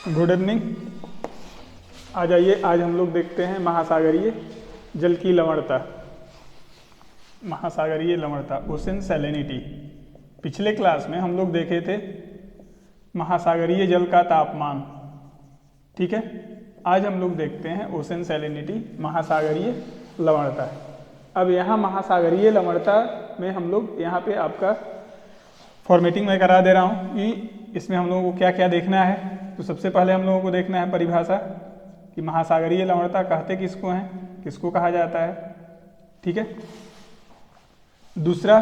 Good evening. आ जाइए, आज हम लोग देखते हैं महासागरीय जल की लवणता। महासागरीय लवणता, ओशन सैलिनिटी। पिछले क्लास में हम लोग देखे थे महासागरीय जल का तापमान, ठीक है। आज हम लोग देखते हैं ओशन सैलिनिटी, महासागरीय लवणता। अब यहाँ महासागरीय लवणता में हम लोग यहाँ पे आपका फॉर्मेटिंग में करा दे रहा हूँ कि इसमें हम लोगों को क्या क्या देखना है। तो सबसे पहले हम लोगों को देखना है परिभाषा कि महासागरीय लवणता कहते किसको हैं, किसको कहा जाता है, ठीक है। दूसरा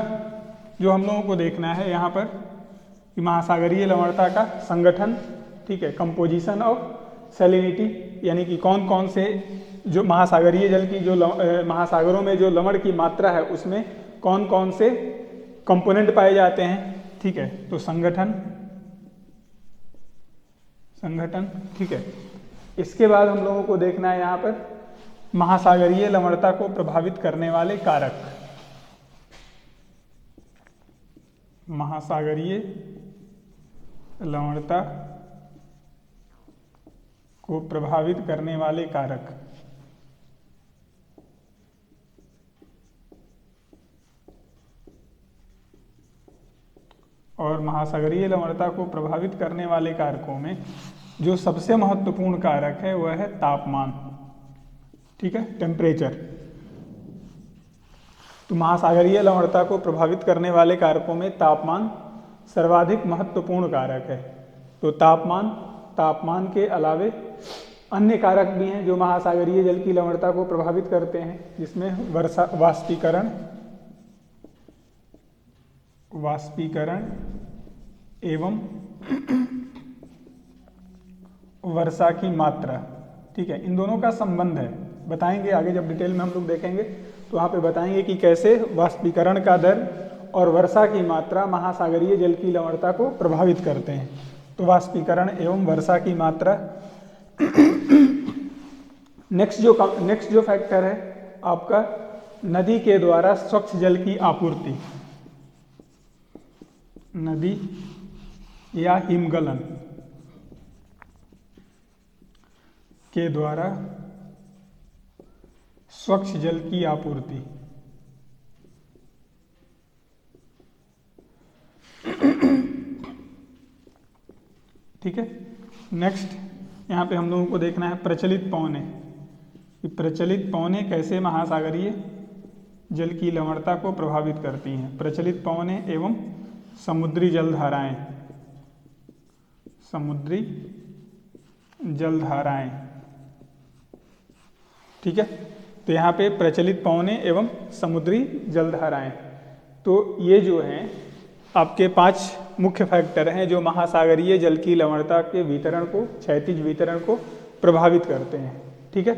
जो हम लोगों को देखना है यहाँ पर कि महासागरीय लवणता का संगठन, ठीक है, कंपोजिशन ऑफ सैलिनिटी, यानी कि कौन कौन से जो महासागरीय जल की जो महासागरों में जो लवण की मात्रा है उसमें कौन कौन से कंपोनेंट पाए जाते हैं, ठीक है। तो संगठन, ठीक है। इसके बाद हम लोगों को देखना है यहाँ पर महासागरीय लवणता को प्रभावित करने वाले कारक। महासागरीय लवणता को प्रभावित करने वाले कारक। और महासागरीय लवणता को प्रभावित करने वाले कारकों में जो सबसे महत्वपूर्ण कारक है वह है तापमान, ठीक है, टेम्परेचर। तो महासागरीय लवणता को प्रभावित करने वाले कारकों में तापमान सर्वाधिक महत्वपूर्ण कारक है। तो तापमान के अलावे अन्य कारक भी हैं जो महासागरीय जल की लवणता को प्रभावित करते हैं, जिसमें वाष्पीकरण एवं वर्षा की मात्रा, ठीक है। इन दोनों का संबंध है, बताएंगे आगे जब डिटेल में हम लोग देखेंगे तो वहाँ पे बताएंगे कि कैसे वाष्पीकरण का दर और वर्षा की मात्रा महासागरीय जल की लवणता को प्रभावित करते हैं। तो वाष्पीकरण एवं वर्षा की मात्रा। नेक्स्ट जो फैक्टर है आपका नदी के द्वारा स्वच्छ जल की आपूर्ति, नदी या हिमगलन के द्वारा स्वच्छ जल की आपूर्ति। ठीक है। नेक्स्ट यहाँ पे हम लोगों को देखना है प्रचलित पवनें, कि प्रचलित पवनें कैसे महासागरीय जल की लवणता को प्रभावित करती हैं। प्रचलित पवनें एवं समुद्री जलधाराएं, समुद्री जलधाराएं, ठीक है। तो यहाँ पे प्रचलित पवनें एवं समुद्री जलधाराएं, तो ये जो हैं आपके 5 मुख्य फैक्टर हैं जो महासागरीय जल की लवणता के वितरण को, क्षैतिज वितरण को प्रभावित करते हैं, ठीक है।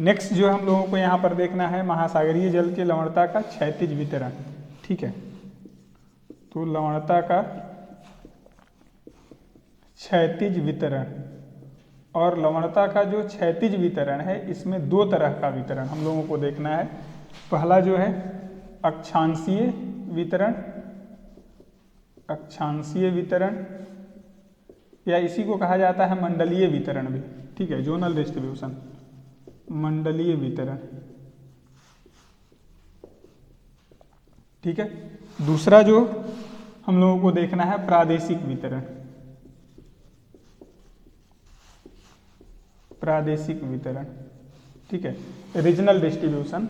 नेक्स्ट जो हम लोगों को यहाँ पर देखना है महासागरीय जल की लवणता का क्षैतिज वितरण, ठीक है। तो लवणता का क्षैतिज वितरण, और लवणता का जो क्षैतिज वितरण है इसमें 2 तरह का वितरण हम लोगों को देखना है। पहला जो है अक्षांशीय वितरण, अक्षांशीय वितरण, या इसी को कहा जाता है मंडलीय वितरण भी, ठीक है, जोनल डिस्ट्रीब्यूशन, मंडलीय वितरण, ठीक है। दूसरा जो हम लोगों को देखना है प्रादेशिक वितरण, प्रादेशिक वितरण, ठीक है, रीजनल डिस्ट्रीब्यूशन।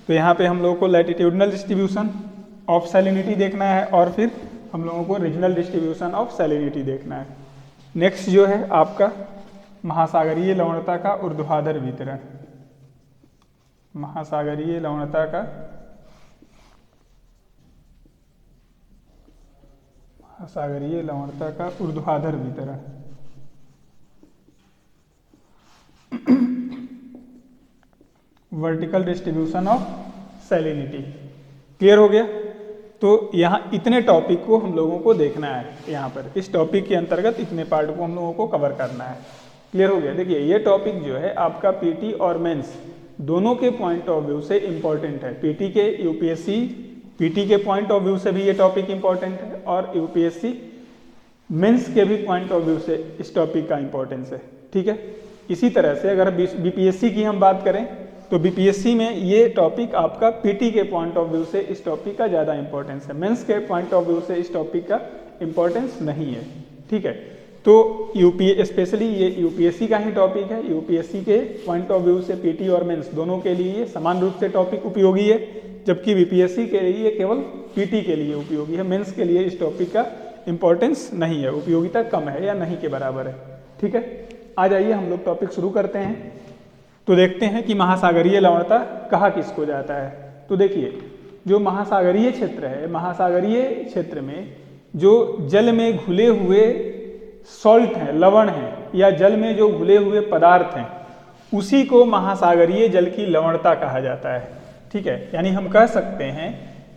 तो यहाँ पे हम लोगों को लैटिट्यूडनल डिस्ट्रीब्यूशन ऑफ सैलिनिटी देखना है और फिर हम लोगों को रीजनल डिस्ट्रीब्यूशन ऑफ सैलिनिटी देखना है। नेक्स्ट जो है आपका महासागरीय लवणता का ऊर्ध्वाधर वितरण, महासागरीय लवणता का महासागरीय लवणता का ऊर्ध्वाधर वितरण। Vertical distribution of salinity. Clear हो गया। तो यहाँ इतने टॉपिक को हम लोगों को देखना है, यहाँ पर इस टॉपिक के अंतर्गत इतने पार्ट को हम लोगों को कवर करना है। क्लियर हो गया। देखिए ये टॉपिक जो है आपका पीटी और मेंस दोनों के पॉइंट ऑफ व्यू से इम्पोर्टेंट है। पीटी के यूपीएससी पीटी के पॉइंट ऑफ व्यू से भी ये टॉपिक इम्पोर्टेंट है और यूपीएससी मेंस के भी पॉइंट ऑफ व्यू से इस टॉपिक का इंपॉर्टेंस है। ठीक है, इसी तरह से अगर बीपीएससी की हम बात करें तो बीपीएससी में ये टॉपिक आपका पीटी के पॉइंट ऑफ व्यू से इस टॉपिक का ज़्यादा इंपॉर्टेंस है, मेंस के पॉइंट ऑफ व्यू से इस टॉपिक का इंपॉर्टेंस नहीं है। ठीक है, तो यूपी स्पेशली ये यूपीएससी का ही टॉपिक है, यूपीएससी के पॉइंट ऑफ व्यू से पीटी और मेंस दोनों के लिए समान रूप से टॉपिक उपयोगी है, जबकि बीपीएससी के लिए केवल पीटी के लिए उपयोगी है, मेंस के लिए इस टॉपिक का इंपॉर्टेंस नहीं है, उपयोगिता कम है या नहीं के बराबर है। ठीक है, आ जाइए हम लोग टॉपिक शुरू करते हैं। तो देखते हैं कि महासागरीय लवणता कहा किसको जाता है। तो देखिए, जो महासागरीय क्षेत्र है, महासागरीय क्षेत्र में जो जल में घुले हुए सॉल्ट हैं, लवण हैं, या जल में जो घुले हुए पदार्थ हैं, उसी को महासागरीय जल की लवणता कहा जाता है। ठीक है, यानी हम कह सकते हैं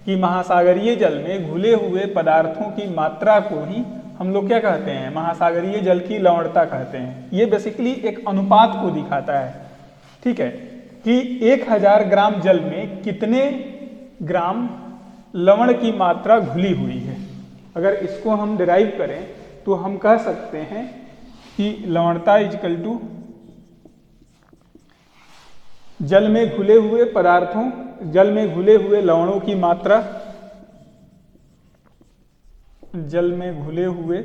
कि महासागरीय जल में घुले हुए पदार्थों की मात्रा को ही हम लोग क्या कहते हैं, महासागरीय जल की लवणता कहते हैं। ये बेसिकली एक अनुपात को दिखाता है। ठीक है, कि 1000 ग्राम जल में कितने ग्राम लवण की मात्रा घुली हुई है। अगर इसको हम डिराइव करें तो हम कह सकते हैं कि लवणता इजकल टू जल में घुले हुए पदार्थों, जल में घुले हुए लवणों की मात्रा, जल में घुले हुए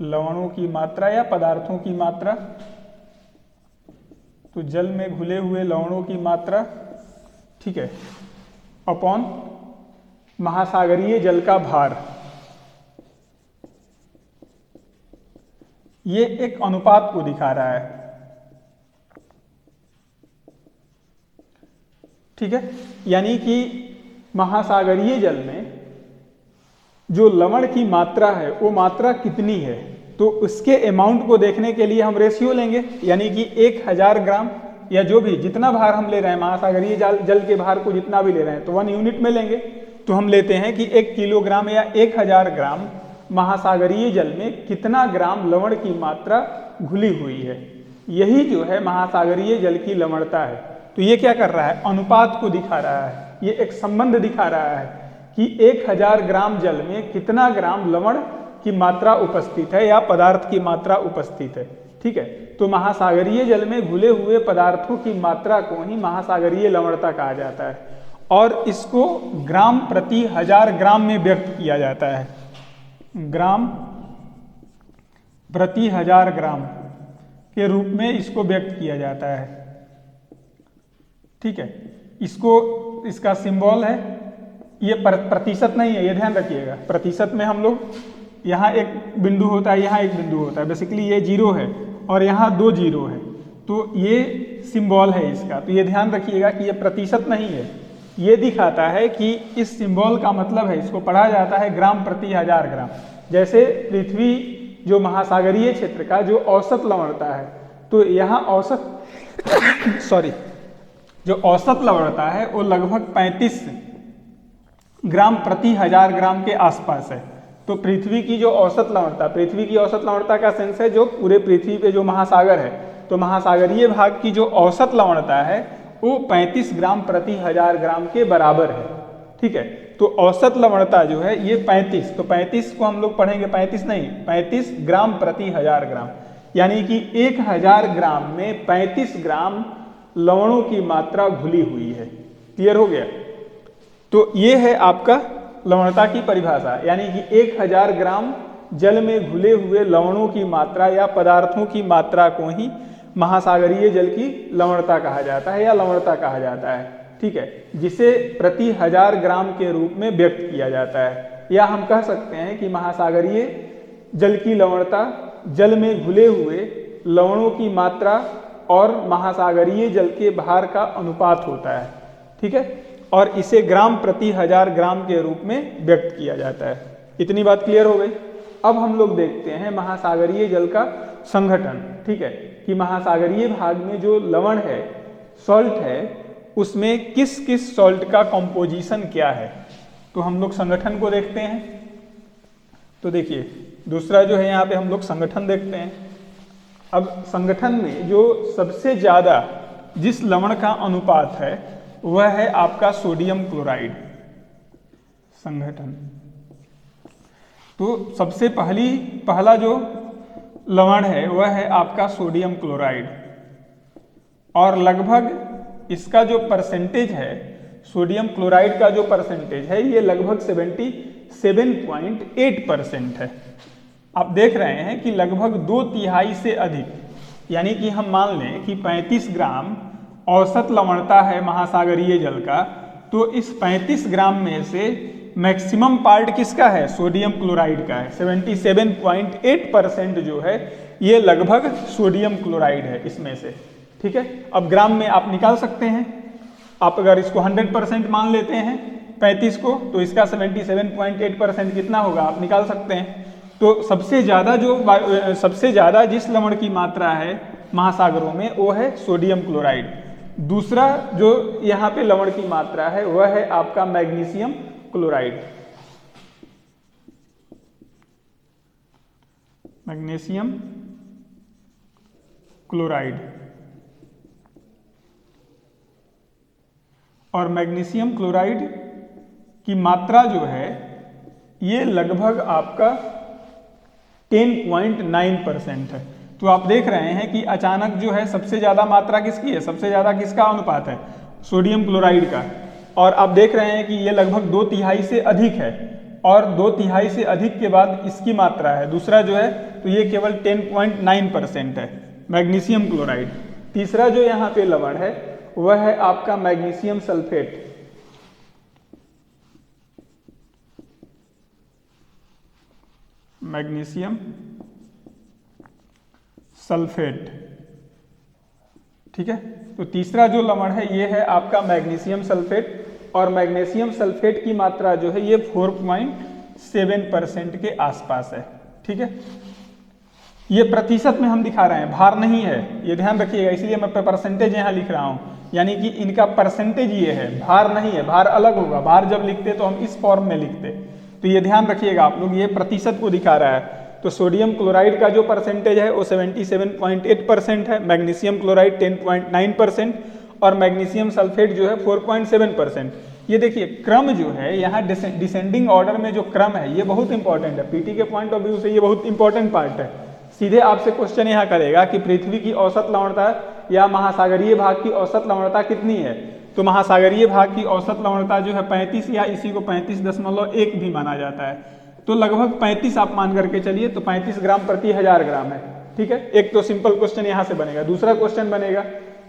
लवणों की मात्रा या पदार्थों की मात्रा, तो जल में घुले हुए लवणों की मात्रा, ठीक है, अपॉन महासागरीय जल का भार। ये एक अनुपात को दिखा रहा है। ठीक है, यानी कि महासागरीय जल में जो लवण की मात्रा है वो मात्रा कितनी है, तो उसके अमाउंट को देखने के लिए हम रेशियो लेंगे, यानी कि 1000 ग्राम या जो भी जितना भार हम ले रहे हैं, महासागरीय जल के भार को जितना भी ले रहे हैं तो 1 यूनिट में लेंगे। तो हम लेते हैं कि 1 किलोग्राम या 1000 ग्राम महासागरीय जल में कितना ग्राम लवण की मात्रा घुली हुई है। यही जो है महासागरीय जल की लवणता है। तो ये क्या कर रहा है, अनुपात को दिखा रहा है, ये एक संबंध दिखा रहा है कि 1000 ग्राम जल में कितना ग्राम लवण की मात्रा उपस्थित है या पदार्थ की मात्रा उपस्थित है। ठीक है, तो महासागरीय जल में घुले हुए पदार्थों की मात्रा को ही महासागरीय लवणता कहा जाता है, और इसको ग्राम प्रति 1000 ग्राम में व्यक्त किया जाता है। ग्राम प्रति 1000 ग्राम के रूप में इसको व्यक्त किया जाता है। ठीक है, इसका सिंबल है, ये प्रतिशत नहीं है, ये ध्यान रखिएगा। प्रतिशत में हम लोग यहाँ एक बिंदु होता है, यहाँ एक बिंदु होता है, बेसिकली ये 0 है और यहाँ 2 0 है, तो ये सिंबल है इसका। तो ये ध्यान रखिएगा कि ये प्रतिशत नहीं है, ये दिखाता है कि इस सिंबल का मतलब है, इसको पढ़ा जाता है ग्राम प्रति 1000 ग्राम। जैसे पृथ्वी जो महासागरीय क्षेत्र का जो औसत लवणता है, तो यहाँ औसत जो औसत लवणता है वो लगभग 35 ग्राम प्रति 1000 ग्राम के आसपास है। तो पृथ्वी की जो औसत लवणता, पृथ्वी की औसत लवणता का सेंस है जो पूरे पृथ्वी पे जो महासागर है, तो महासागरीय भाग की जो औसत लवणता है वो 35 ग्राम प्रति 1000 ग्राम के बराबर है। ठीक है, तो औसत लवणता जो है ये 35, तो 35 को हम लोग पढ़ेंगे 35 नहीं, 35 ग्राम प्रति 1000 ग्राम, यानी कि 1000 ग्राम में 35 ग्राम लवणों की मात्रा घुली हुई है। क्लियर हो गया? तो ये है आपका लवणता की परिभाषा, यानी कि 1000 ग्राम जल में घुले हुए लवणों की मात्रा या पदार्थों की मात्रा को ही महासागरीय जल की लवणता कहा जाता है या लवणता कहा जाता है। ठीक है, जिसे प्रति 1000 ग्राम के रूप में व्यक्त किया जाता है, या हम कह सकते हैं कि महासागरीय जल की लवणता जल में घुले हुए लवणों की मात्रा और महासागरीय जल के भार का अनुपात होता है। ठीक है, और इसे ग्राम प्रति 1000 ग्राम के रूप में व्यक्त किया जाता है। इतनी बात क्लियर हो गई। अब हम लोग देखते हैं महासागरीय जल का संघटन। ठीक है, कि महासागरीय भाग में जो लवण है, सॉल्ट है, उसमें किस किस सॉल्ट का कंपोजिशन क्या है। तो हम लोग संगठन को देखते हैं। तो देखिए, दूसरा जो है यहाँ पे हम लोग संगठन देखते हैं। अब संगठन में जो सबसे ज़्यादा जिस लवण का अनुपात है वह है आपका सोडियम क्लोराइड। संगठन तो सबसे पहला जो लवण है वह है आपका सोडियम क्लोराइड, और लगभग इसका जो परसेंटेज है, सोडियम क्लोराइड का जो परसेंटेज है ये लगभग 77.8% है। आप देख रहे हैं कि लगभग 2/3 से अधिक, यानी कि हम मान लें कि 35 ग्राम औसत लवणता है महासागरीय जल का, तो इस 35 ग्राम में से मैक्सिमम पार्ट किसका है, सोडियम क्लोराइड का है। 77.8% जो है ये लगभग सोडियम क्लोराइड है इसमें से, ठीक है। अब ग्राम में आप निकाल सकते हैं, आप अगर इसको 100% मान लेते हैं 35 को, तो इसका 77.8% कितना होगा आप निकाल सकते हैं। तो सबसे ज़्यादा जिस लवण की मात्रा है महासागरों में वो है सोडियम क्लोराइड। दूसरा जो यहाँ पे लवण की मात्रा है वह है आपका मैग्नीशियम क्लोराइड। मैग्नीशियम क्लोराइड, और मैग्नीशियम क्लोराइड की मात्रा जो है ये लगभग आपका 10.9% है। तो आप देख रहे हैं कि अचानक जो है सबसे ज़्यादा मात्रा किसकी है, सबसे ज़्यादा किसका अनुपात है, सोडियम क्लोराइड का। और आप देख रहे हैं कि ये लगभग 2/3 से अधिक है, और 2/3 से अधिक के बाद इसकी मात्रा है दूसरा जो है, तो ये केवल 10.9% है मैग्नीशियम क्लोराइड। तीसरा जो यहाँ पे लवण है वह है आपका मैग्नीशियम सल्फेट। मैग्नीशियम सल्फेट, ठीक है। तो तीसरा जो लवण है ये है आपका मैग्नीशियम सल्फेट, और मैग्नीशियम सल्फेट की मात्रा जो है ये 4.7% के आसपास है, ठीक है। ये प्रतिशत में हम दिखा रहे हैं, भार नहीं है, ये ध्यान रखिएगा, इसलिए मैं परसेंटेज यहाँ लिख रहा हूँ, यानी कि इनका परसेंटेज ये है, भार नहीं है। भार अलग होगा, भार जब लिखते तो हम इस फॉर्म में लिखते, तो ये ध्यान रखिएगा आप लोग, ये प्रतिशत को दिखा रहा है। तो सोडियम क्लोराइड का जो परसेंटेज है वो 77.8% है, मैग्नीशियम क्लोराइड 10.9% और मैग्नीशियम सल्फेट जो है 4.7%। ये देखिए क्रम जो है यहाँ डिसेंडिंग ऑर्डर में जो क्रम है ये बहुत इंपॉर्टेंट है, पीटी के पॉइंट ऑफ व्यू से ये बहुत इंपॉर्टेंट पार्ट है। सीधे आपसे क्वेश्चन यहाँ करेगा कि पृथ्वी की औसत लवणता या महासागरीय भाग की औसत लवणता कितनी है, तो महासागरीय भाग की औसत लवणता जो है 35 या इसी को 35.1 भी माना जाता है, तो लगभग 35 आप मान करके चलिए, तो 35 ग्राम प्रति 1000 ग्राम है, ठीक है। एक तो सिंपल क्वेश्चन यहाँ से बनेगा। दूसरा क्वेश्चन बनेगा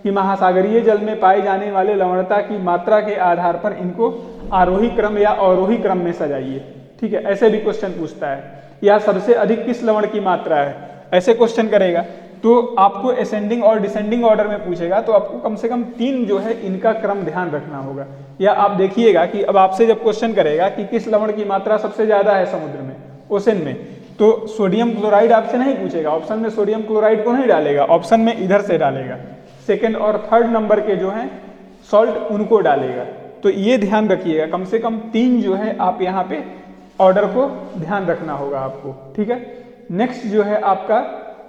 कि महासागरीय जल में पाए जाने वाले लवणता की मात्रा के आधार पर इनको आरोही क्रम या अवरोही क्रम में सजाइए, ठीक है, ऐसे भी क्वेश्चन पूछता है। या सबसे अधिक किस लवण की मात्रा है, ऐसे क्वेश्चन करेगा। तो आपको असेंडिंग और डिसेंडिंग ऑर्डर में पूछेगा, तो आपको कम से कम 3 जो है इनका क्रम ध्यान रखना होगा। या आप देखिएगा कि अब आपसे जब क्वेश्चन करेगा कि किस लवण की मात्रा सबसे ज्यादा है समुद्र में, ओशन में, तो सोडियम क्लोराइड आपसे नहीं पूछेगा, ऑप्शन में सोडियम क्लोराइड को नहीं डालेगा, ऑप्शन में इधर से डालेगा, सेकेंड और थर्ड नंबर के जो है सॉल्ट उनको डालेगा। तो ये ध्यान रखिएगा, कम से कम 3 जो है आप यहाँ पे ऑर्डर को ध्यान रखना होगा आपको, ठीक है। नेक्स्ट जो है आपका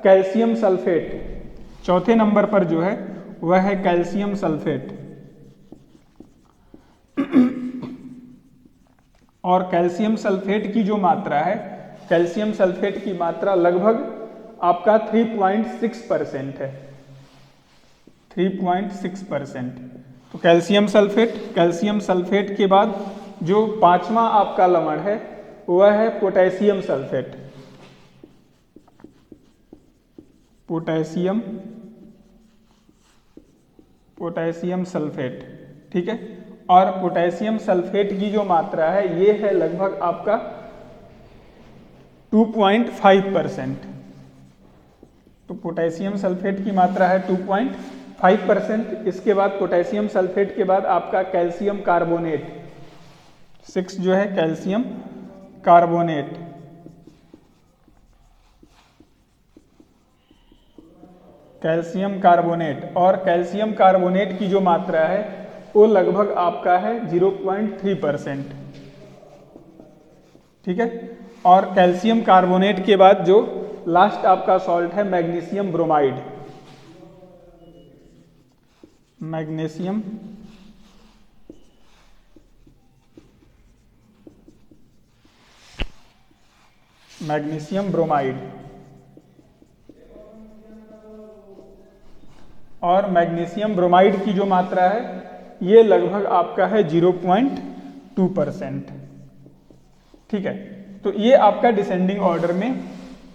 कैल्शियम सल्फेट, चौथे नंबर पर जो है वह है कैल्शियम सल्फेट। और कैल्शियम सल्फेट की जो मात्रा है, कैल्शियम सल्फेट की मात्रा लगभग आपका 3.6% है, 3.6%। तो कैल्शियम सल्फेट के बाद जो 5वां आपका लवण है वह है पोटेशियम सल्फेट। पोटेशियम सल्फेट, ठीक है। और पोटेशियम सल्फेट की जो मात्रा है ये है लगभग आपका 2.5%। तो पोटेशियम सल्फेट की मात्रा है 2.5%। इसके बाद पोटेशियम सल्फेट के बाद आपका कैल्शियम कार्बोनेट, 6 जो है कैल्शियम कार्बोनेट। कैल्शियम कार्बोनेट, और कैल्शियम कार्बोनेट की जो मात्रा है वो लगभग आपका है 0.3%, ठीक है। और कैल्शियम कार्बोनेट के बाद जो लास्ट आपका सॉल्ट है magnesium bromide, magnesium magnesium bromide, और मैग्नीशियम ब्रोमाइड की जो मात्रा है ये लगभग आपका है 0.2%। ठीक है, तो ये आपका डिसेंडिंग ऑर्डर में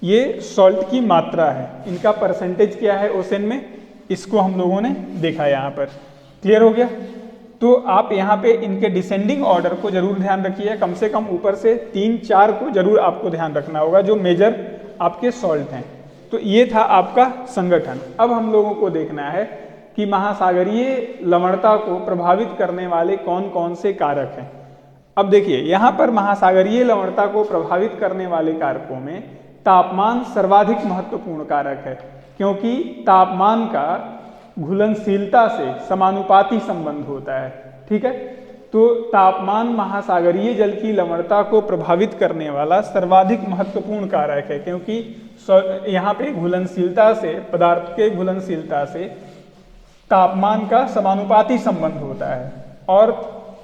ये सॉल्ट की मात्रा है। इनका परसेंटेज क्या है ओशन में, इसको हम लोगों ने देखा यहाँ पर। क्लियर हो गया? तो आप यहाँ पे इनके डिसेंडिंग ऑर्डर को जरूर ध्यान रखिए, कम से कम ऊपर से 3-4 को जरूर आपको ध्यान रखना होगा जो मेजर आपके सॉल्ट हैं। तो ये था आपका संगठन। अब हम लोगों को देखना है कि महासागरीय लवणता को प्रभावित करने वाले कौन कौन से कारक हैं। अब देखिए यहाँ पर महासागरीय लवणता को प्रभावित करने वाले कारकों में तापमान सर्वाधिक महत्वपूर्ण कारक है, क्योंकि तापमान का घुलनशीलता से समानुपाती संबंध होता है। ठीक है, तो तापमान महासागरीय जल की लवणता को प्रभावित करने वाला सर्वाधिक महत्वपूर्ण कारक है, क्योंकि यहाँ पे घुलनशीलता से, पदार्थ के घुलनशीलता से तापमान का समानुपाती संबंध होता है, और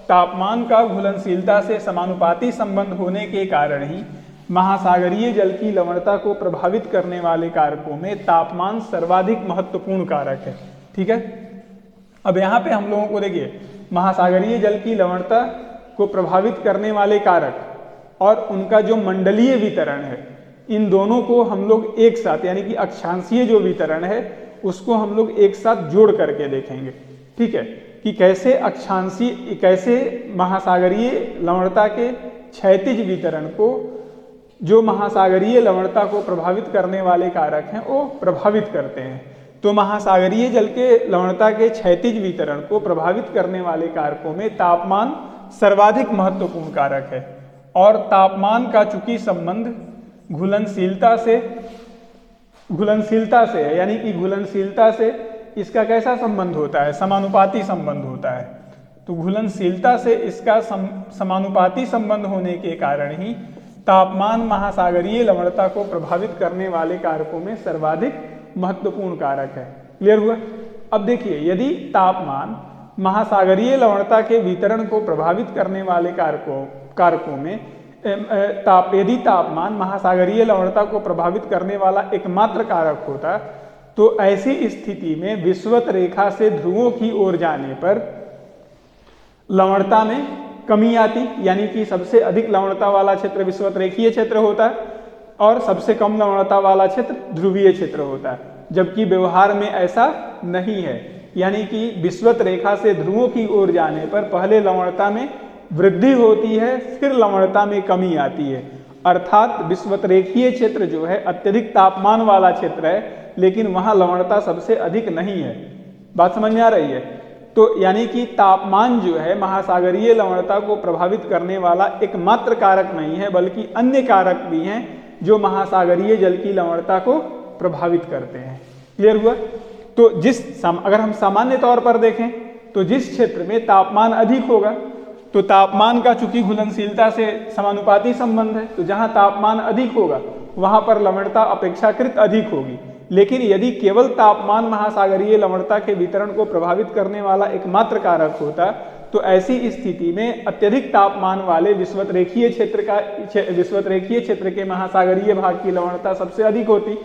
तापमान का घुलनशीलता से समानुपाती संबंध होने के कारण ही महासागरीय जल की लवणता को प्रभावित करने वाले कारकों में तापमान सर्वाधिक महत्वपूर्ण कारक है। ठीक है, अब यहाँ पे हम लोगों को देखिए महासागरीय जल की लवणता को प्रभावित करने वाले कारक और उनका जो मंडलीय वितरण है, इन दोनों को हम लोग एक साथ, यानी कि अक्षांशीय जो वितरण है उसको हम लोग एक साथ जोड़ करके देखेंगे। ठीक है, कि कैसे अक्षांशीय, कैसे महासागरीय लवणता के क्षैतिज वितरण को जो महासागरीय लवणता को प्रभावित करने वाले कारक हैं वो प्रभावित करते हैं। तो महासागरीय जल के लवणता के क्षैतिज वितरण को प्रभावित करने वाले कारकों में तापमान सर्वाधिक महत्वपूर्ण कारक है, और तापमान का चूंकि संबंध घुलनशीलता से है, यानी कि घुलनशीलता से इसका कैसा संबंध होता है, समानुपाती संबंध होता है। तो घुलनशीलता से इसका समानुपाती संबंध होने के कारण ही तापमान महासागरीय लवणता को प्रभावित करने वाले कारकों में सर्वाधिक महत्वपूर्ण कारक है। क्लियर हुआ? अब देखिए, यदि तापमान महासागरीय लवणता के वितरण को प्रभावित करने वाले कारकों में यदि तापमान महासागरीय लवणता को प्रभावित करने वाला एकमात्र कारक होता, तो ऐसी स्थिति में विषुवत रेखा से ध्रुवों की ओर जाने पर लवणता में कमी आती, यानी कि सबसे अधिक लवणता वाला क्षेत्र विषुवत रेखीय क्षेत्र होता है और सबसे कम लवणता वाला क्षेत्र ध्रुवीय क्षेत्र होता है। जबकि व्यवहार में ऐसा नहीं है, यानी कि विषुवत रेखा से ध्रुवों की ओर जाने पर पहले लवणता में वृद्धि होती है, फिर लवणता में कमी आती है। अर्थात विषुवत रेखीय क्षेत्र जो है अत्यधिक तापमान वाला क्षेत्र है, लेकिन वहां लवणता सबसे अधिक नहीं है। बात समझ में आ रही है? तो यानी कि तापमान जो है महासागरीय लवणता को प्रभावित करने वाला एकमात्र कारक नहीं है, बल्कि अन्य कारक भी हैं जो महासागरीय जल की लवणता को प्रभावित करते हैं। क्लियर हुआ? तो अगर हम सामान्य तौर पर देखें तो जिस क्षेत्र में तापमान अधिक होगा, तो तापमान का चूंकि घुलनशीलता से समानुपाती संबंध है, तो जहां तापमान अधिक होगा वहां पर लवणता अपेक्षाकृत अधिक होगी। लेकिन यदि केवल तापमान महासागरीय लवणता के वितरण को प्रभावित करने वाला एकमात्र कारक होता, तो ऐसी स्थिति में अत्यधिक तापमान वाले विषुवत रेखीय क्षेत्र के महासागरीय भाग की लवणता सबसे अधिक होती,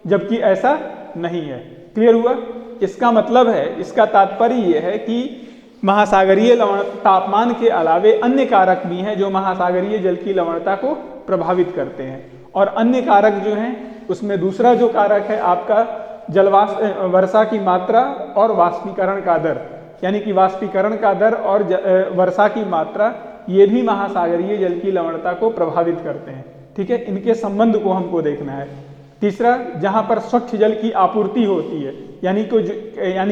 जबकि ऐसा नहीं है। क्लियर हुआ? इसका मतलब है, इसका तात्पर्य यह है कि महासागरीय तापमान के अलावे अन्य कारक भी हैं जो महासागरीय जल की लवणता को प्रभावित करते हैं। और अन्य कारक जो हैं उसमें दूसरा जो कारक है आपका वर्षा की मात्रा और वाष्पीकरण का दर, यानी कि वाष्पीकरण का दर और वर्षा की मात्रा, ये भी महासागरीय जल की लवणता को प्रभावित करते हैं। ठीक है, इनके संबंध को हमको देखना है। तीसरा, जहां पर स्वच्छ जल की आपूर्ति होती है, यानी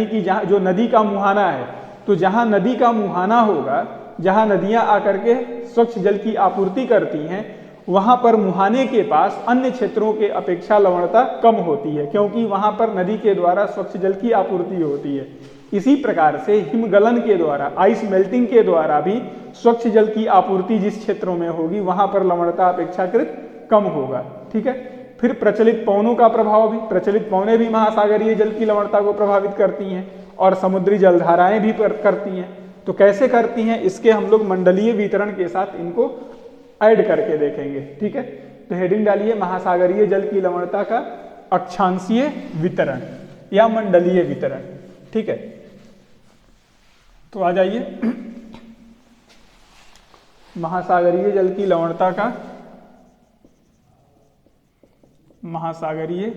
कि जहां जो नदी का मुहाना है, तो जहां नदी का मुहाना होगा, जहां नदियां आकर के स्वच्छ जल की आपूर्ति करती हैं, वहां पर मुहाने के पास अन्य क्षेत्रों के अपेक्षा लवणता कम होती है, क्योंकि वहां पर नदी के द्वारा स्वच्छ जल की आपूर्ति होती है। इसी प्रकार से हिमगलन के द्वारा, आइस मेल्टिंग के द्वारा भी स्वच्छ जल की आपूर्ति जिस क्षेत्रों में होगी वहां पर लवणता अपेक्षाकृत कम होगा। ठीक है, फिर प्रचलित पवनों का प्रभाव भी, प्रचलित पवनें भी महासागरीय जल की लवणता को प्रभावित करती हैं और समुद्री जलधाराएं भी करती हैं। तो कैसे करती हैं, इसके हम लोग मंडलीय वितरण के साथ इनको ऐड करके देखेंगे। ठीक है, तो हेडिंग डालिए महासागरीय जल की लवणता का अक्षांशीय वितरण या मंडलीय वितरण। ठीक है, तो आ जाइए महासागरीय जल की लवणता का महासागरीय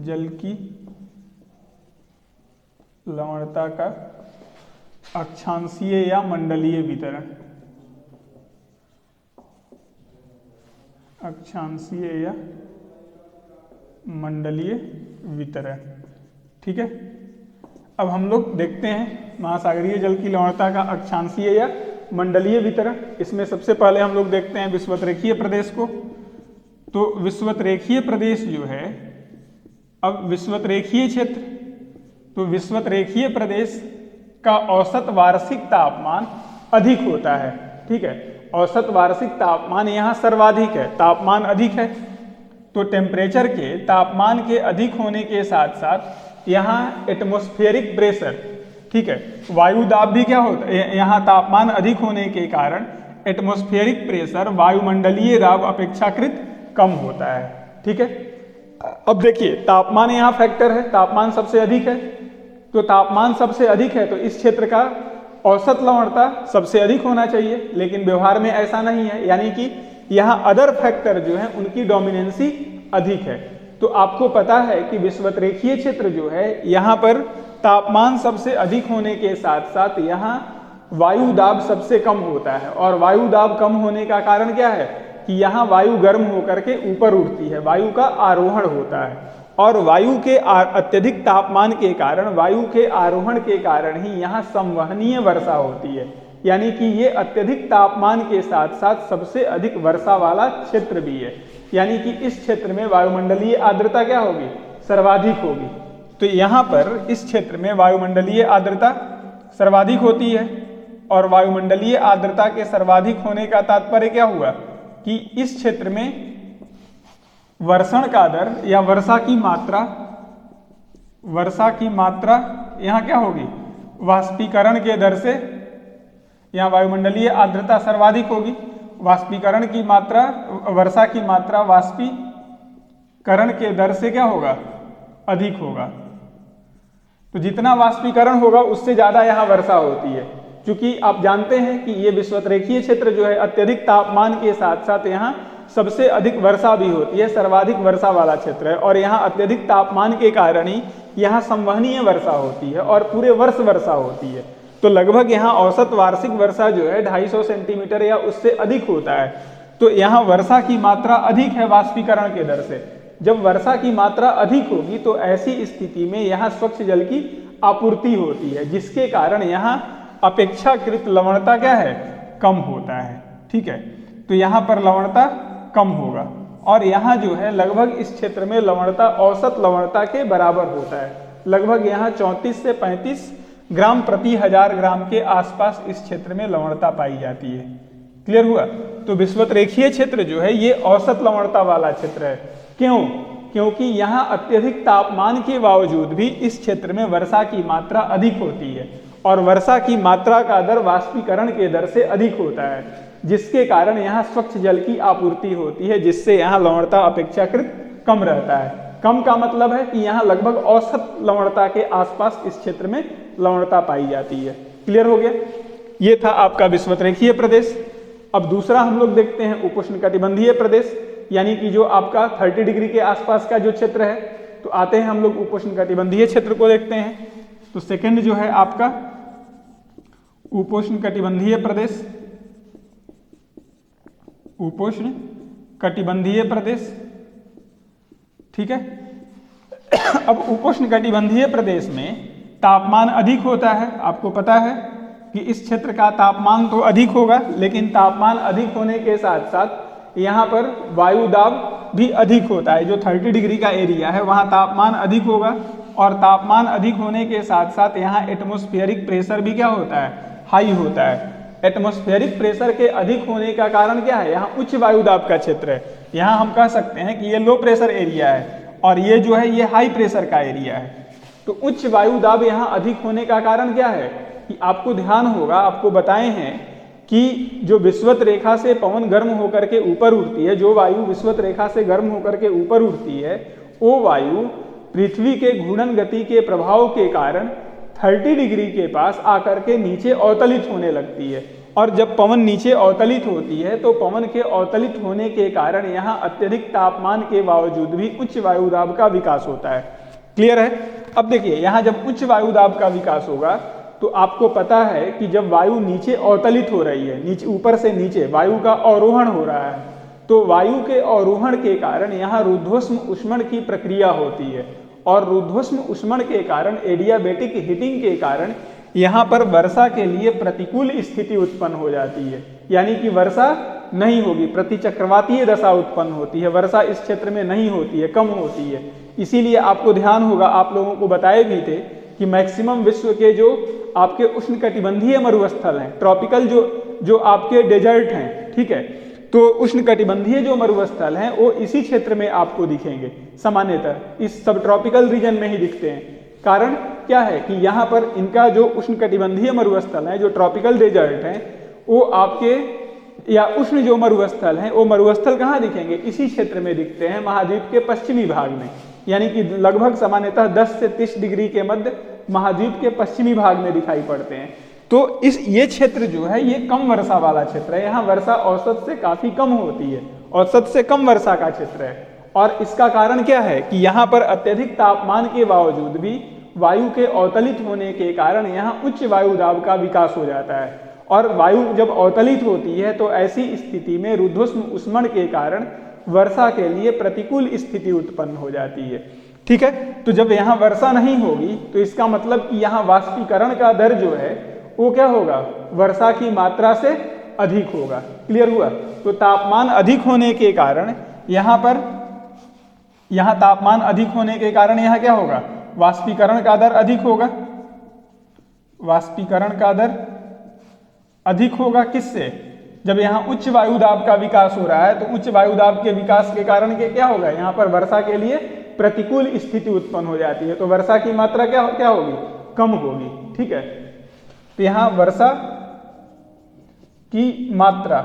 जल की लवणता का अक्षांशीय या मंडलीय वितरण, अक्षांशीय या मंडलीय वितरण। ठीक है, अब हम लोग देखते हैं महासागरीय जल की लवणता का अक्षांशीय या मंडलीय वितरण। इसमें सबसे पहले हम लोग देखते हैं विषुवतरेखीय प्रदेश को। तो विषुवतरेखीय प्रदेश जो है, अब विषुवतरेखीय क्षेत्र, तो विषुवतरेखीय प्रदेश का औसत वार्षिक तापमान अधिक होता है। ठीक है, औसत वार्षिक तापमान यहाँ सर्वाधिक है, तापमान अधिक है। तो टेम्परेचर के तापमान के अधिक होने के साथ साथ यहाँ एटमॉस्फेरिक प्रेशर, ठीक है, वायु दाब भी क्या होता है, यहाँ तापमान अधिक होने के कारण एटमॉस्फेरिक प्रेशर वायुमंडलीय दाब अपेक्षाकृत कम होता है। ठीक है, अब देखिए तापमान यहाँ फैक्टर है, तापमान सबसे अधिक है, तो तापमान सबसे अधिक है तो इस क्षेत्र का औसत लवणता सबसे अधिक होना चाहिए, लेकिन व्यवहार में ऐसा नहीं है, यानी कि यहाँ अदर फैक्टर जो है उनकी डोमिनेंसी अधिक है। तो आपको पता है कि विषुवतरेखीय क्षेत्र जो है यहाँ पर तापमान सबसे अधिक होने के साथ साथ यहाँ वायु दाब सबसे कम होता है, और वायु दाब कम होने का कारण क्या है कि यहाँ वायु गर्म होकर के ऊपर उठती है, वायु का आरोहण होता है, और वायु के अत्यधिक तापमान के कारण, वायु के आरोहण के कारण ही यहाँ संवहनीय वर्षा होती है, यानी कि ये अत्यधिक तापमान के साथ साथ सबसे अधिक वर्षा वाला क्षेत्र भी है, यानी कि इस क्षेत्र में वायुमंडलीय आर्द्रता क्या होगी, सर्वाधिक होगी। तो यहाँ पर इस क्षेत्र में वायुमंडलीय आर्द्रता सर्वाधिक होती है, और वायुमंडलीय आर्द्रता के सर्वाधिक होने का तात्पर्य क्या हुआ कि इस क्षेत्र में वर्षण का दर या वर्षा की मात्रा यहाँ क्या होगी, वाष्पीकरण के दर से, यहाँ वायुमंडलीय आर्द्रता सर्वाधिक होगी, वाष्पीकरण की मात्रा, वर्षा की मात्रा वाष्पीकरण के दर से क्या होगा, अधिक होगा। तो जितना वाष्पीकरण होगा उससे ज्यादा यहाँ वर्षा होती है, क्योंकि आप जानते हैं कि ये विषुवतरेखीय क्षेत्र जो है अत्यधिक तापमान के साथ साथ यहाँ सबसे अधिक वर्षा भी होती है, सर्वाधिक वर्षा वाला क्षेत्र है, और यहाँ अत्यधिक तापमान के कारण ही यहाँ संवहनीय वर्षा होती है और पूरे वर्ष वर्षा होती है। तो लगभग यहाँ औसत वार्षिक वर्षा जो है 250 सेंटीमीटर या उससे अधिक होता है। तो यहाँ वर्षा की मात्रा अधिक है वाष्पीकरण के दर से। जब वर्षा की मात्रा अधिक होगी तो ऐसी स्थिति में यहाँ स्वच्छ जल की आपूर्ति होती है, जिसके कारण यहाँ अपेक्षाकृत लवणता क्या है, कम होता है। ठीक है, तो यहाँ पर लवणता कम होगा, और यहाँ जो है लगभग इस क्षेत्र में लवणता औसत लवणता के बराबर होता है, लगभग यहाँ 34 से 35 ग्राम प्रति 1000 ग्राम के आसपास इस क्षेत्र में लवणता पाई जाती है। क्लियर हुआ? तो विषुवतरेखीय क्षेत्र जो है ये औसत लवणता वाला क्षेत्र है। क्यों? क्योंकि यहाँ अत्यधिक तापमान के बावजूद भी इस क्षेत्र में वर्षा की मात्रा अधिक होती है, और वर्षा की मात्रा का दर वाष्पीकरण के दर से अधिक होता है, जिसके कारण यहाँ स्वच्छ जल की आपूर्ति होती है, जिससे यहाँ लवणता अपेक्षाकृत कम रहता है। कम का मतलब है कि यहाँ लगभग औसत लवणता के आसपास इस क्षेत्र में लवणता पाई जाती है। क्लियर हो गया? ये था आपका विषुवतरेखीय प्रदेश। अब दूसरा हम लोग देखते हैं उपोष्णकटिबंधीय प्रदेश, यानी कि जो आपका 30 डिग्री के आसपास का जो क्षेत्र है। तो आते हैं हम लोग उपोष्णकटिबंधीय क्षेत्र को देखते हैं। तो सेकंड जो है आपका उपोष्णकटिबंधीय प्रदेश, उपोष्णकटिबंधीय प्रदेश। ठीक है, अब उपोष्णकटिबंधीय प्रदेश में तापमान अधिक होता है। आपको पता है कि इस क्षेत्र का तापमान तो अधिक होगा, लेकिन तापमान अधिक होने के साथ साथ यहाँ पर वायु दाब भी अधिक होता है। जो 30 डिग्री का एरिया है वहाँ तापमान अधिक होगा, और तापमान अधिक होने के साथ साथ यहाँ एटमॉस्फेरिक प्रेशर भी क्या होता है, हाई होता है। एटमॉस्फेरिक प्रेशर के अधिक होने का कारण क्या है, यहाँ उच्च वायु दाब का क्षेत्र है। यहाँ हम कह सकते हैं कि ये लो प्रेशर एरिया है, और ये जो है ये हाई प्रेशर का एरिया है। तो उच्च वायु दाब यहाँ अधिक होने का कारण क्या है कि आपको ध्यान होगा, आपको बताए हैं कि जो विषुवत रेखा से पवन गर्म होकर के ऊपर उड़ती है, जो वायु विषुवत रेखा से गर्म होकर के ऊपर उड़ती है, वो वायु पृथ्वी के घूर्णन गति के प्रभाव के कारण 30 डिग्री के पास आकर के नीचे अवतलित होने लगती है। और जब पवन नीचे अवतलित होती है तो पवन के अवतलित होने के कारण यहाँ अत्यधिक तापमान के बावजूद भी उच्च वायुदाब का विकास होता है। क्लियर है? अब देखिए, यहाँ जब उच्च वायुदाब का विकास होगा तो आपको पता है कि जब वायु नीचे अवतलित हो रही है, नीचे ऊपर से नीचे वायु का अवरोहण हो रहा है, तो वायु के अवरोहण के कारण यहाँ रुद्धोष्म ऊष्मण की प्रक्रिया होती है, और रुद्धोष्म ऊष्मण के कारण एडियाबेटिक हीटिंग के कारण यहाँ पर वर्षा के लिए प्रतिकूल स्थिति उत्पन्न हो जाती है, यानी कि वर्षा नहीं होगी, प्रतिचक्रवातीय दशा उत्पन्न होती है, वर्षा इस क्षेत्र में नहीं होती है, कम होती है। इसीलिए आपको ध्यान होगा, आप लोगों को बताए भी थे कि मैक्सिमम विश्व के जो आपके उष्णकटिबंधीय मरुस्थल हैं, ट्रॉपिकल जो आपके डेजर्ट हैं, ठीक है, तो उष्णकटिबंधीय जो मरुस्थल हैं वो इसी क्षेत्र में आपको दिखेंगे, सामान्यतः इस सब ट्रॉपिकल रीजन में ही दिखते हैं। कारण क्या है कि यहाँ पर इनका जो उष्णकटिबंधीय मरुस्थल हैं, जो ट्रॉपिकल डेजर्ट हैं, वो आपके या उष्ण जो मरुस्थल हैं, वो मरुस्थल कहाँ दिखेंगे? इसी क्षेत्र में दिखते हैं, महाद्वीप के पश्चिमी भाग में, यानी कि लगभग सामान्यतः 10 से 30 डिग्री के मध्य महाद्वीप के पश्चिमी भाग में दिखाई पड़ते हैं। तो ये क्षेत्र जो है ये कम वर्षा वाला क्षेत्र है, यहाँ वर्षा औसत से काफी कम होती है, औसत से कम वर्षा का क्षेत्र है। और इसका कारण क्या है कि यहाँ पर अत्यधिक तापमान के बावजूद भी वायु के अवतलित होने के कारण यहाँ उच्च वायुदाब का विकास हो जाता है, और वायु जब अवतलित होती है तो ऐसी स्थिति में रुद्धोष्म ऊष्मण के कारण वर्षा के लिए प्रतिकूल स्थिति उत्पन्न हो जाती है। ठीक है, तो जब यहाँ वर्षा नहीं होगी तो इसका मतलब कि यहाँ वाष्पीकरण का दर जो है वो क्या होगा? वर्षा की मात्रा से अधिक होगा। क्लियर हुआ? तो तापमान अधिक होने के कारण यहाँ तापमान अधिक होने के कारण यहाँ क्या होगा? वाष्पीकरण का दर अधिक होगा। वाष्पीकरण का दर अधिक होगा किससे? जब यहाँ उच्च वायुदाब का विकास हो रहा है, तो उच्च वायुदाब के विकास के कारण के क्या होगा? यहाँ पर वर्षा के लिए प्रतिकूल स्थिति उत्पन्न हो जाती है, तो वर्षा की मात्रा क्या होगी? कम होगी। ठीक है, तो यहाँ वर्षा की मात्रा,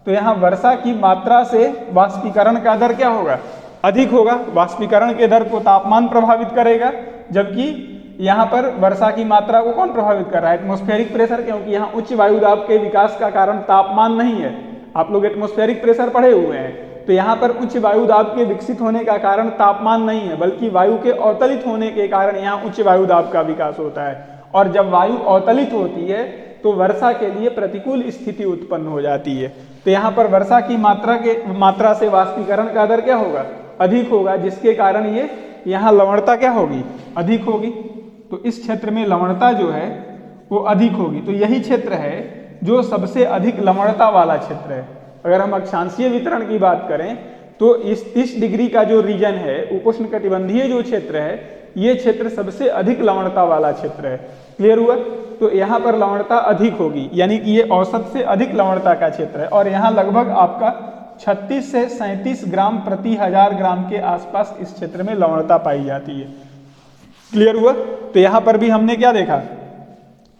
तो यहाँ वर्षा की मात्रा से वाष्पीकरण का दर क्या होगा? अधिक होगा। वाष्पीकरण के दर को तापमान प्रभावित करेगा, जबकि यहाँ पर वर्षा की मात्रा को कौन प्रभावित कर रहा है? एटमॉस्फेरिक प्रेशर, क्योंकि यहाँ उच्च वायुदाब के विकास का कारण तापमान नहीं है। आप लोग एटमॉस्फेरिक प्रेशर पढ़े हुए हैं, तो यहाँ पर उच्च वायुदाब के विकसित होने का कारण तापमान नहीं है, बल्कि वायु के अवतलित होने के कारण यहाँ उच्च वायुदाब का विकास होता है। और जब वायु अवतलित होती है तो वर्षा के लिए प्रतिकूल स्थिति उत्पन्न हो जाती है। तो यहाँ पर वर्षा की मात्रा से वाष्पीकरण का दर क्या होगा? अधिक होगा, जिसके कारण ये यहाँ लवणता क्या होगी? अधिक होगी। तो इस क्षेत्र में लवणता जो है वो अधिक होगी। तो यही क्षेत्र है जो सबसे अधिक लवणता वाला क्षेत्र है। अगर हम अक्षांशीय वितरण की बात करें तो इस 30 डिग्री का जो रीजन है, उपोष्णकटिबंधीय जो क्षेत्र है, ये क्षेत्र सबसे अधिक लवणता वाला क्षेत्र है। क्लियर हुआ? तो यहाँ पर लवणता अधिक होगी, यानी कि ये औसत से अधिक लवणता का क्षेत्र है, और यहाँ लगभग आपका 36 से 37 ग्राम प्रति 1000 ग्राम के आसपास इस क्षेत्र में लवणता पाई जाती है। क्लियर हुआ? तो यहाँ पर भी हमने क्या देखा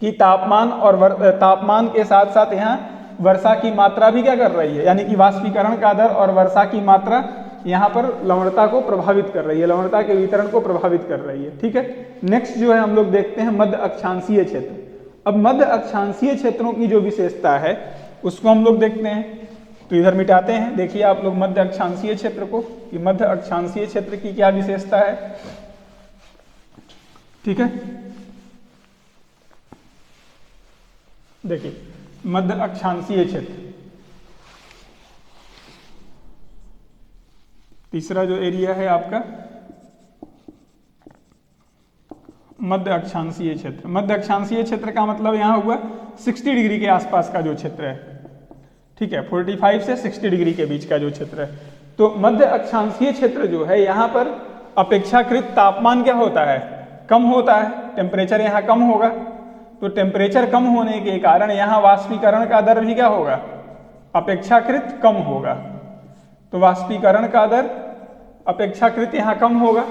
कि तापमान के साथ साथ यहाँ वर्षा की मात्रा भी क्या कर रही है, यानी कि वाष्पीकरण का दर और वर्षा की मात्रा यहाँ पर लवणता को प्रभावित कर रही है, लवणता के वितरण को प्रभावित कर रही है। ठीक है, नेक्स्ट जो है हम लोग देखते हैं मध्य अक्षांशीय क्षेत्र। अब मध्य अक्षांशीय क्षेत्रों की जो विशेषता है उसको हम लोग देखते हैं। तो इधर मिटाते हैं, देखिए आप लोग मध्य अक्षांशीय क्षेत्र को, कि मध्य अक्षांशीय क्षेत्र की क्या विशेषता है। ठीक है, देखिए मध्य अक्षांशीय क्षेत्र, तीसरा जो एरिया है आपका मध्य अक्षांशीय क्षेत्र। मध्य अक्षांशीय क्षेत्र का मतलब यहाँ हुआ 60 डिग्री के आसपास का जो क्षेत्र है। ठीक है, 45 से 60 डिग्री के बीच का जो क्षेत्र है। तो मध्य अक्षांशीय क्षेत्र जो है, यहाँ पर अपेक्षाकृत तापमान क्या होता है? कम होता है, टेम्परेचर यहाँ कम होगा। तो टेम्परेचर कम होने के कारण यहाँ वाष्पीकरण का दर भी क्या होगा? अपेक्षाकृत कम होगा। तो वाष्पीकरण का दर अपेक्षाकृत यहाँ कम होगा।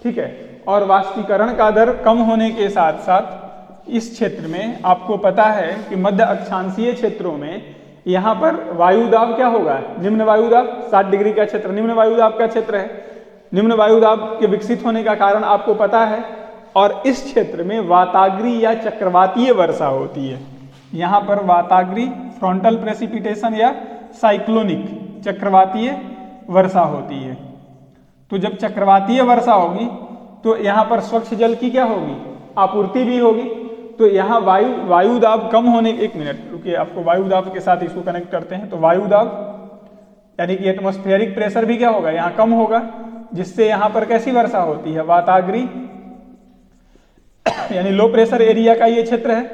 ठीक है, और वाष्पीकरण का दर कम होने के साथ साथ इस क्षेत्र में आपको पता है कि मध्य अक्षांशीय क्षेत्रों में यहाँ पर वायुदाब क्या होगा, निम्न वायुदाब, 60 डिग्री का क्षेत्र निम्न वायुदाब का क्षेत्र है। निम्न वायुदाब के विकसित होने का कारण आपको पता है। और इस क्षेत्र में वाताग्री या चक्रवातीय वर्षा होती है। यहाँ पर वाताग्री फ्रंटल प्रेसिपिटेशन या साइक्लोनिक चक्रवातीय वर्षा होती है। तो जब चक्रवातीय वर्षा होगी तो यहाँ पर स्वच्छ जल की क्या होगी, आपूर्ति भी होगी। तो यहाँ वायुदाब कम होने, एक मिनट रुकिए, आपको वायुदाब के साथ इसको कनेक्ट करते हैं। तो वायुदाब यानी कि एटमॉस्फेरिक प्रेशर भी क्या होगा, यहाँ कम होगा, जिससे यहाँ पर कैसी वर्षा होती है, वाताग्री यानी लो प्रेशर एरिया का ये क्षेत्र है,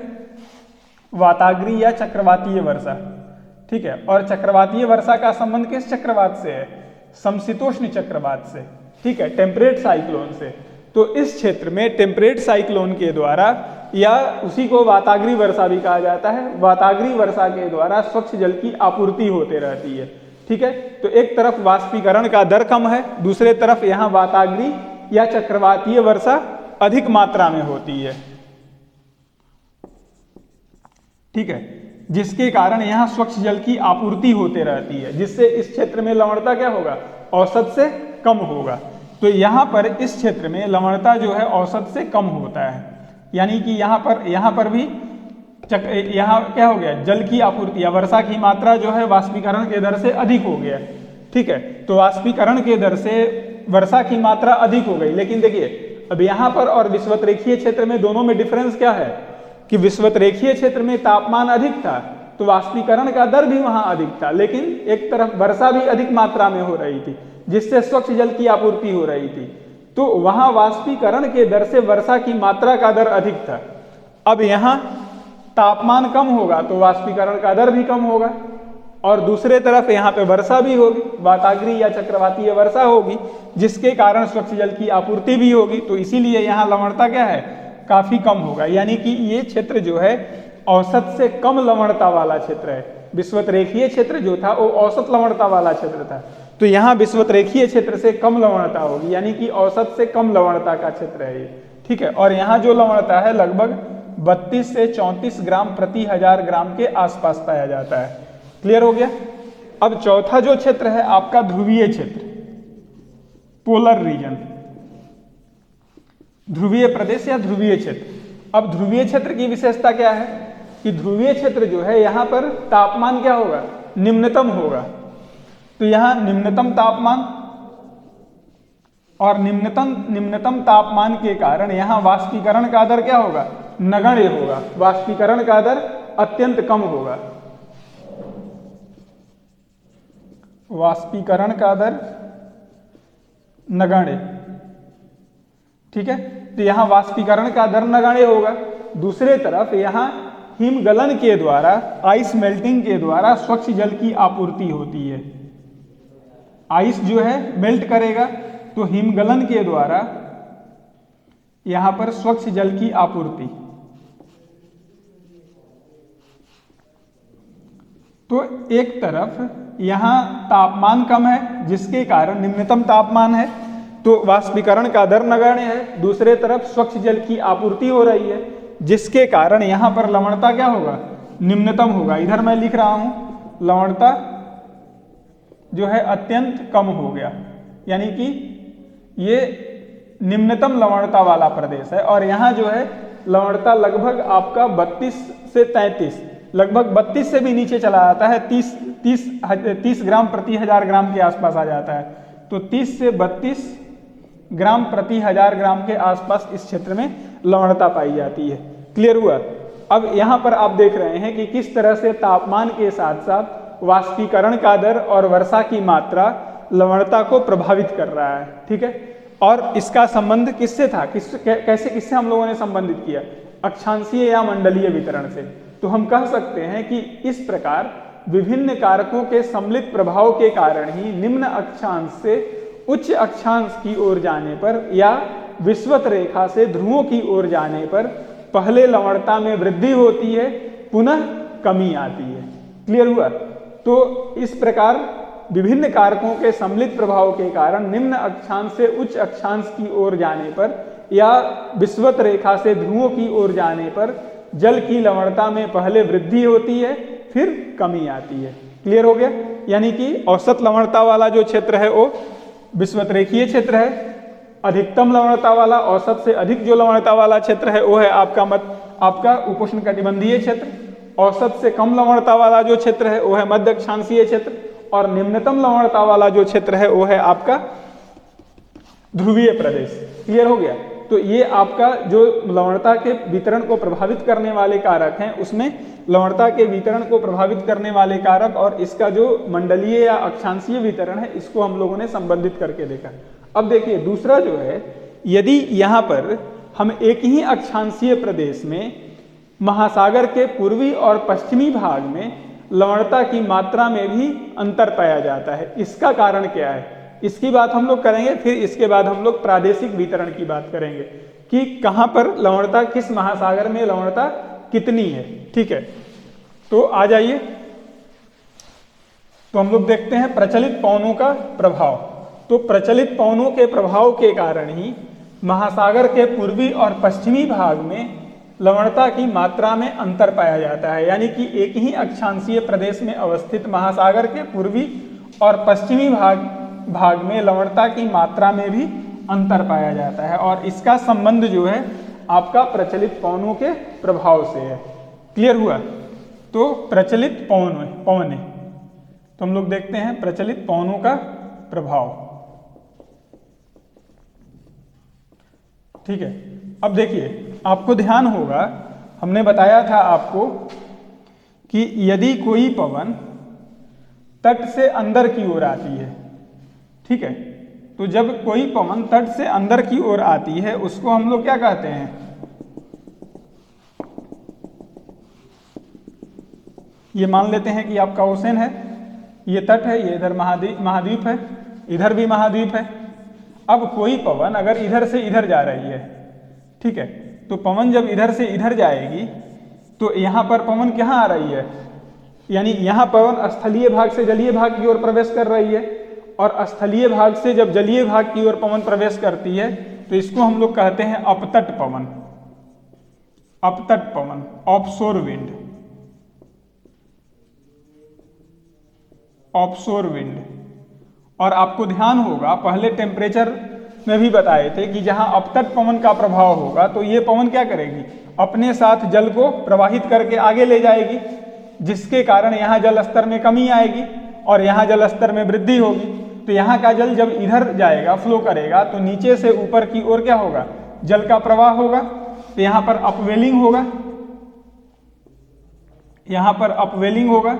वाताग्री या चक्रवातीय वर्षा। ठीक है, और चक्रवातीय वर्षा का संबंध किस चक्रवात से है, समशीतोष्ण चक्रवात से। ठीक है, टेम्परेट साइक्लोन से। तो इस क्षेत्र में टेम्परेट साइक्लोन के द्वारा, या उसी को वाताग्री वर्षा भी कहा जाता है, वाताग्री वर्षा के द्वारा स्वच्छ जल की आपूर्ति होते रहती है। ठीक है, तो एक तरफ वाष्पीकरण का दर कम है, दूसरे तरफ यहाँ वाताग्री या चक्रवातीय वर्षा अधिक मात्रा में होती है। ठीक है, जिसके कारण यहाँ स्वच्छ जल की आपूर्ति होते रहती है, जिससे इस क्षेत्र में लवणता क्या होगा, औसत से कम होगा। तो यहाँ पर इस क्षेत्र में लवणता जो है औसत से कम होता है, यानी कि यहाँ पर भी यहाँ क्या हो गया, जल की आपूर्ति या वर्षा की मात्रा जो है वाष्पीकरण के दर से अधिक हो गया। ठीक है, तो वाष्पीकरण के दर से वर्षा की मात्रा अधिक हो गई। लेकिन देखिए अब यहाँ पर और विषुवतरेखीय क्षेत्र में दोनों में डिफरेंस क्या है कि विषुवतरेखीय क्षेत्र में तापमान अधिक था तो वाष्पीकरण का दर भी वहां अधिक था, लेकिन एक तरफ वर्षा भी अधिक मात्रा में हो रही थी, जिससे स्वच्छ जल की आपूर्ति हो रही थी। तो वहां वाष्पीकरण के दर से वर्षा की मात्रा का दर अधिक था। अब यहाँ तापमान कम होगा तो वाष्पीकरण का दर भी कम होगा, और दूसरे तरफ यहाँ पे वर्षा भी होगी, वाताग्री या चक्रवातीय वर्षा होगी, जिसके कारण स्वच्छ जल की आपूर्ति भी होगी। तो इसीलिए यहाँ लवणता क्या है, काफी कम होगा। यानी कि ये क्षेत्र जो है औसत से कम लवणता वाला क्षेत्र है। विषुवतरेखीय क्षेत्र जो था वो औसत लवणता वाला क्षेत्र था, तो यहाँ विषुवतरेखीय क्षेत्र से कम लवणता होगी, यानी कि औसत से कम लवणता का क्षेत्र है ये। ठीक है, और यहाँ जो लवणता है लगभग 32 से 34 ग्राम प्रति 1000 ग्राम के आसपास पाया जाता है। क्लियर हो गया। अब चौथा जो क्षेत्र है आपका ध्रुवीय क्षेत्र, पोलर रीजन, ध्रुवीय प्रदेश या ध्रुवीय क्षेत्र। अब ध्रुवीय क्षेत्र की विशेषता क्या है कि ध्रुवीय क्षेत्र जो है यहाँ पर तापमान क्या होगा, निम्नतम होगा। तो यहाँ निम्नतम तापमान, और निम्नतम तापमान के कारण यहाँ वाष्पीकरण का दर क्या होगा, नगण्य होगा, वाष्पीकरण का दर अत्यंत कम होगा, वाष्पीकरण का दर नगण्य। ठीक है, तो यहाँ वाष्पीकरण का दर नगण्य होगा। दूसरे तरफ यहाँ हिमगलन के द्वारा, आइस मेल्टिंग के द्वारा स्वच्छ जल की आपूर्ति होती है। आइस जो है मेल्ट करेगा तो हिमगलन के द्वारा यहाँ पर स्वच्छ जल की आपूर्ति। तो एक तरफ यहाँ तापमान कम है जिसके कारण निम्नतम तापमान है तो वाष्पीकरण का दर नगण्य है, दूसरे तरफ स्वच्छ जल की आपूर्ति हो रही है जिसके कारण यहाँ पर लवणता क्या होगा, निम्नतम होगा। इधर मैं लिख रहा हूं लवणता जो है अत्यंत कम हो गया, यानी कि ये निम्नतम लवणता वाला प्रदेश है। और यहाँ जो है लवणता लगभग आपका 32 से 33, लगभग 32 से भी नीचे चला जाता है, 30 ग्राम प्रति 1000 ग्राम के आसपास आ जाता है। तो 30 से 32 ग्राम प्रति 1000 ग्राम के आसपास इस क्षेत्र में लवणता पाई जाती है। क्लियर हुआ। अब यहाँ पर आप देख रहे हैं कि किस तरह से तापमान के साथ साथ वाष्पीकरण का दर और वर्षा की मात्रा लवणता को प्रभावित कर रहा है। ठीक है, और इसका संबंध किससे था, किससे हम लोगों ने संबंधित किया, अक्षांशीय या मंडलीय वितरण से। तो हम कह सकते हैं कि इस प्रकार विभिन्न कारकों के सम्मिलित प्रभाव के कारण ही निम्न अक्षांश से उच्च अक्षांश की ओर जाने पर या विषुवत रेखा से ध्रुवों की ओर जाने पर पहले लवणता में वृद्धि होती है, पुनः कमी आती है। क्लियर हुआ। तो इस प्रकार विभिन्न कारकों के सम्मिलित प्रभाव के कारण निम्न अक्षांश से उच्च अक्षांश की ओर जाने पर या विषुवत रेखा से ध्रुवों की ओर जाने पर जल की लवणता में पहले वृद्धि होती है फिर कमी आती है। क्लियर हो गया? यानी कि औसत लवणता वाला जो क्षेत्र है वो विषुवत रेखीय क्षेत्र है। अधिकतम लवणता वाला, औसत से अधिक जो लवणता वाला क्षेत्र है वो है आपका उपोष्णकटिबंधीय क्षेत्र। औसत से कम लवणता वाला जो क्षेत्र है वो है मध्य अक्षांशीय क्षेत्र। और निम्नतम लवणता वाला जो क्षेत्र है वो है आपका ध्रुवीय प्रदेश। क्लियर हो गया? तो ये आपका जो लवणता के वितरण को प्रभावित करने वाले कारक हैं, उसमें लवणता के वितरण को प्रभावित करने वाले कारक और इसका जो मंडलीय या अक्षांशीय वितरण है, इसको हम लोगों ने संबंधित करके देखा। अब देखिए दूसरा जो है, यदि यहाँ पर हम एक ही अक्षांशीय प्रदेश में महासागर के पूर्वी और पश्चिमी भाग में लवणता की मात्रा में भी अंतर पाया जाता है, इसका कारण क्या है, इसकी बात हम लोग करेंगे। फिर इसके बाद हम लोग प्रादेशिक वितरण की बात करेंगे कि कहाँ पर लवणता, किस महासागर में लवणता कितनी है। ठीक है, तो आ जाइए, तो हम लोग देखते हैं प्रचलित पवनों का प्रभाव। तो प्रचलित पवनों के प्रभाव के कारण ही महासागर के पूर्वी और पश्चिमी भाग में लवणता की मात्रा में अंतर पाया जाता है। यानी कि एक ही अक्षांशीय प्रदेश में अवस्थित महासागर के पूर्वी और पश्चिमी भाग में लवणता की मात्रा में भी अंतर पाया जाता है, और इसका संबंध जो है आपका प्रचलित पवनों के प्रभाव से है। क्लियर हुआ? तो प्रचलित पवन, तो हम लोग देखते हैं प्रचलित पवनों का प्रभाव। ठीक है, अब देखिए आपको ध्यान होगा, हमने बताया था आपको कि यदि कोई पवन तट से अंदर की ओर आती है, ठीक है, तो जब कोई पवन तट से अंदर की ओर आती है उसको हम लोग क्या कहते हैं? ये मान लेते हैं कि आपका ओशन है, ये तट है, ये इधर महाद्वीप है, इधर भी महाद्वीप है। अब कोई पवन अगर इधर से इधर जा रही है, ठीक है, तो पवन जब इधर से इधर जाएगी तो यहाँ पर पवन कहाँ आ रही है, यानी यहाँ पवन स्थलीय भाग से जलीय भाग की ओर प्रवेश कर रही है, और स्थलीय भाग से जब जलीय भाग की ओर पवन प्रवेश करती है तो इसको हम लोग कहते हैं अपतट पवन। अपतट पवन, ऑफशोर विंड, ऑफशोर विंड। और आपको ध्यान होगा पहले टेम्परेचर में भी बताए थे कि जहां अपतट पवन का प्रभाव होगा तो ये पवन क्या करेगी, अपने साथ जल को प्रवाहित करके आगे ले जाएगी, जिसके कारण यहाँ जल स्तर में कमी आएगी और यहाँ जल स्तर में वृद्धि होगी। तो यहाँ का जल जब इधर जाएगा, फ्लो करेगा, तो नीचे से ऊपर की ओर क्या होगा, जल का प्रवाह होगा। तो यहाँ पर अपवेलिंग होगा, यहाँ पर अपवेलिंग होगा,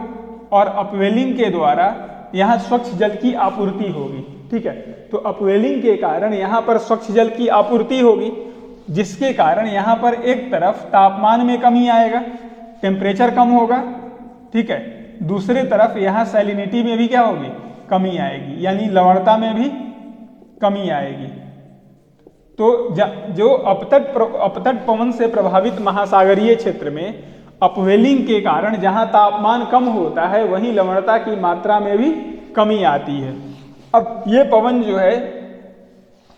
और अपवेलिंग के द्वारा यहाँ स्वच्छ जल की आपूर्ति होगी। ठीक है, तो अपवेलिंग के कारण यहाँ पर स्वच्छ जल की आपूर्ति होगी, जिसके कारण यहाँ पर एक तरफ तापमान में कमी आएगा, टेम्परेचर कम होगा। ठीक है, दूसरी तरफ यहाँ सैलिनिटी में भी क्या होगी, कमी आएगी, यानी लवणता में भी कमी आएगी। तो जो अपतट पवन से प्रभावित महासागरीय क्षेत्र में अपवेलिंग के कारण जहां तापमान कम होता है वहीं लवणता की मात्रा में भी कमी आती है। अब ये पवन जो है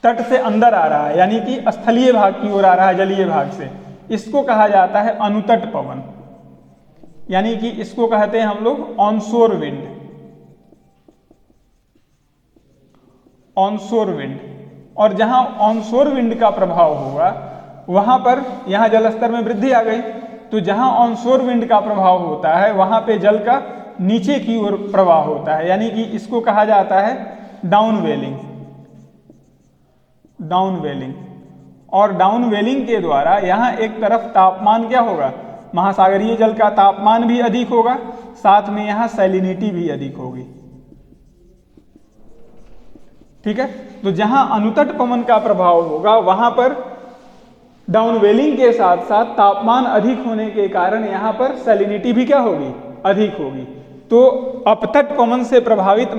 तट से अंदर आ रहा है, यानी कि स्थलीय भाग की ओर आ रहा है जलीय भाग से, इसको कहा जाता है अनुतट पवन, यानी कि इसको कहते हैं हम लोग ऑनशोर विंड। ऑनशोर विंड, और जहां ऑनशोर विंड का प्रभाव होगा वहां पर यहां जल स्तर में वृद्धि आ गई, तो जहां ऑनशोर विंड का प्रभाव होता है वहां पे जल का नीचे की ओर प्रवाह होता है, यानी कि इसको कहा जाता है डाउन वेलिंग। डाउन वेलिंग, और डाउन वेलिंग के द्वारा यहाँ एक तरफ तापमान क्या होगा, महासागरीय जल का तापमान भी अधिक होगा, साथ में यहाँ सैलिनिटी भी अधिक होगी। ठीक है, तो जहां अनुतट पवन का प्रभाव होगा वहां पर डाउन वेलिंग के साथ साथ तापमान अधिक होने के कारण यहाँ पर सैलिनिटी भी क्या होगी, अधिक होगी। तो अपतट पवन से प्रभावित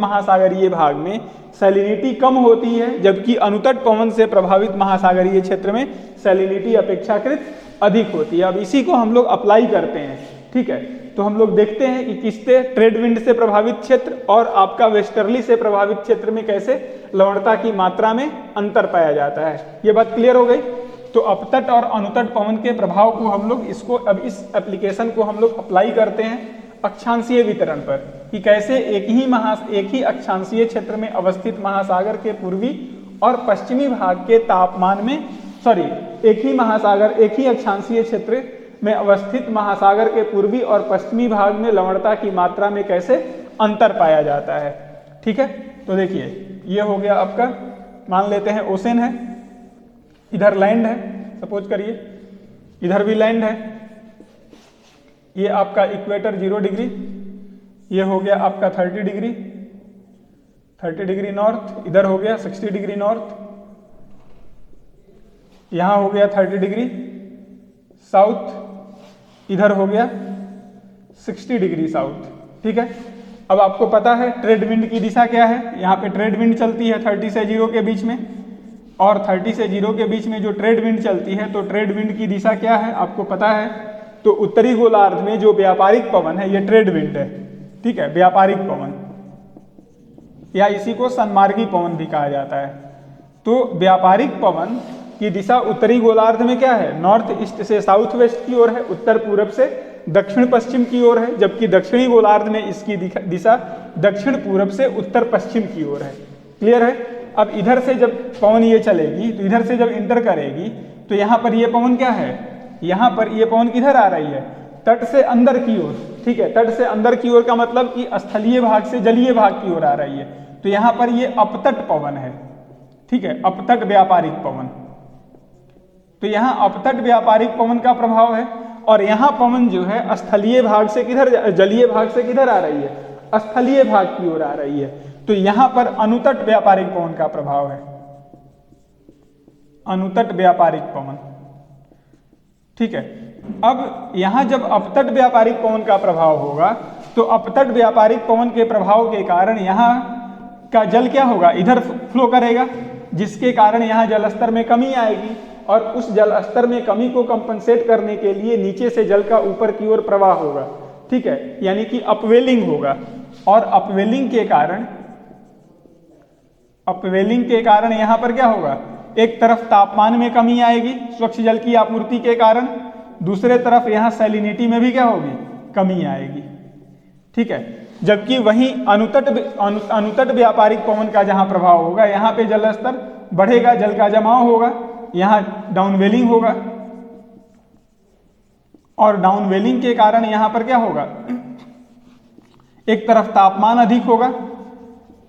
महासागरीय भाग में सैलिनिटी कम होती है, जबकि अनुतट पवन से प्रभावित महासागरीय क्षेत्र में सैलिनिटी अपेक्षाकृत अधिक होती है। अब इसी को हम लोग अप्लाई करते हैं। ठीक है, तो हम लोग देखते हैं कि किससे ट्रेड विंड से प्रभावित क्षेत्र और आपका वेस्टर्ली से प्रभावित क्षेत्र में कैसे लवणता की मात्रा में अंतर पाया जाता है। ये बात क्लियर हो गई। तो अपतट और अनुतट पवन के प्रभाव को हम लोग इसको अब इस एप्लीकेशन को हम लोग अप्लाई करते हैं अक्षांशीय वितरण पर, कि कैसे एक ही अक्षांशीय क्षेत्र में अवस्थित महासागर के पूर्वी और पश्चिमी भाग के तापमान में एक ही अक्षांशीय क्षेत्र में अवस्थित महासागर के पूर्वी और पश्चिमी भाग में लवणता की मात्रा में कैसे अंतर पाया जाता है। ठीक है, तो देखिए ये हो गया आपका, मान लेते हैं ओशन है, इधर लैंड है, सपोज करिए इधर भी लैंड है, ये आपका इक्वेटर 0 डिग्री, ये हो गया आपका 30 डिग्री नॉर्थ, इधर हो गया 60 डिग्री नॉर्थ, यहां हो गया 30 डिग्री साउथ, इधर हो गया 60 डिग्री साउथ। ठीक है, अब आपको पता है ट्रेड विंड की दिशा क्या है। यहाँ पे ट्रेड विंड चलती है 30 से 0 के बीच में, और 30 से 0 के बीच में जो ट्रेड विंड चलती है, तो ट्रेड विंड की दिशा क्या है आपको पता है। तो उत्तरी गोलार्ध में जो व्यापारिक पवन है ये ट्रेड विंड है। ठीक है, व्यापारिक पवन या इसी को सन्मार्गी पवन भी कहा जाता है। तो व्यापारिक पवन की दिशा उत्तरी गोलार्ध में क्या है, नॉर्थ ईस्ट से साउथ वेस्ट की ओर है, उत्तर पूरब से दक्षिण पश्चिम की ओर है, जबकि दक्षिणी गोलार्ध में इसकी दिशा दक्षिण पूरब से उत्तर पश्चिम की ओर है। क्लियर है। अब इधर से जब पवन ये चलेगी, तो इधर से जब इंटर करेगी, तो यहाँ पर ये पवन क्या है, यहाँ पर ये पवन किधर आ रही है, तट से अंदर की ओर। ठीक है, तट से अंदर की ओर का मतलब कि स्थलीय भाग से जलीय भाग की ओर आ रही है। तो यहाँ पर ये अपतट पवन है। ठीक है, अपतट व्यापारिक पवन। तो यहाँ अपतट व्यापारिक पवन का प्रभाव है, और यहाँ पवन जो है स्थलीय भाग से किधर, जलीय भाग से किधर आ रही है, स्थलीय भाग की ओर आ रही है। तो यहाँ पर अनुतट व्यापारिक पवन का प्रभाव है, अनुतट व्यापारिक पवन। ठीक है, अब यहाँ जब अपतट व्यापारिक पवन का प्रभाव होगा, तो अपतट व्यापारिक पवन के प्रभाव के कारण यहाँ का जल क्या होगा, इधर फ्लो करेगा, जिसके कारण यहाँ जल स्तर में कमी आएगी, और उस जल स्तर में कमी को कंपनसेट करने के लिए नीचे से जल का ऊपर की ओर प्रवाह होगा। ठीक है, यानी कि अपवेलिंग होगा, और अपवेलिंग के कारण यहाँ पर क्या होगा, एक तरफ तापमान में कमी आएगी स्वच्छ जल की आपूर्ति के कारण, दूसरे तरफ यहाँ सैलिनिटी में भी क्या होगी, कमी आएगी। ठीक है, जबकि वहीं अनुतट व्यापारिक पवन का जहाँ प्रभाव होगा, यहाँ पे जल स्तर बढ़ेगा, जल का जमाव होगा, यहाँ डाउनवेलिंग होगा, और डाउनवेलिंग के कारण यहाँ पर क्या होगा, एक तरफ तापमान अधिक होगा,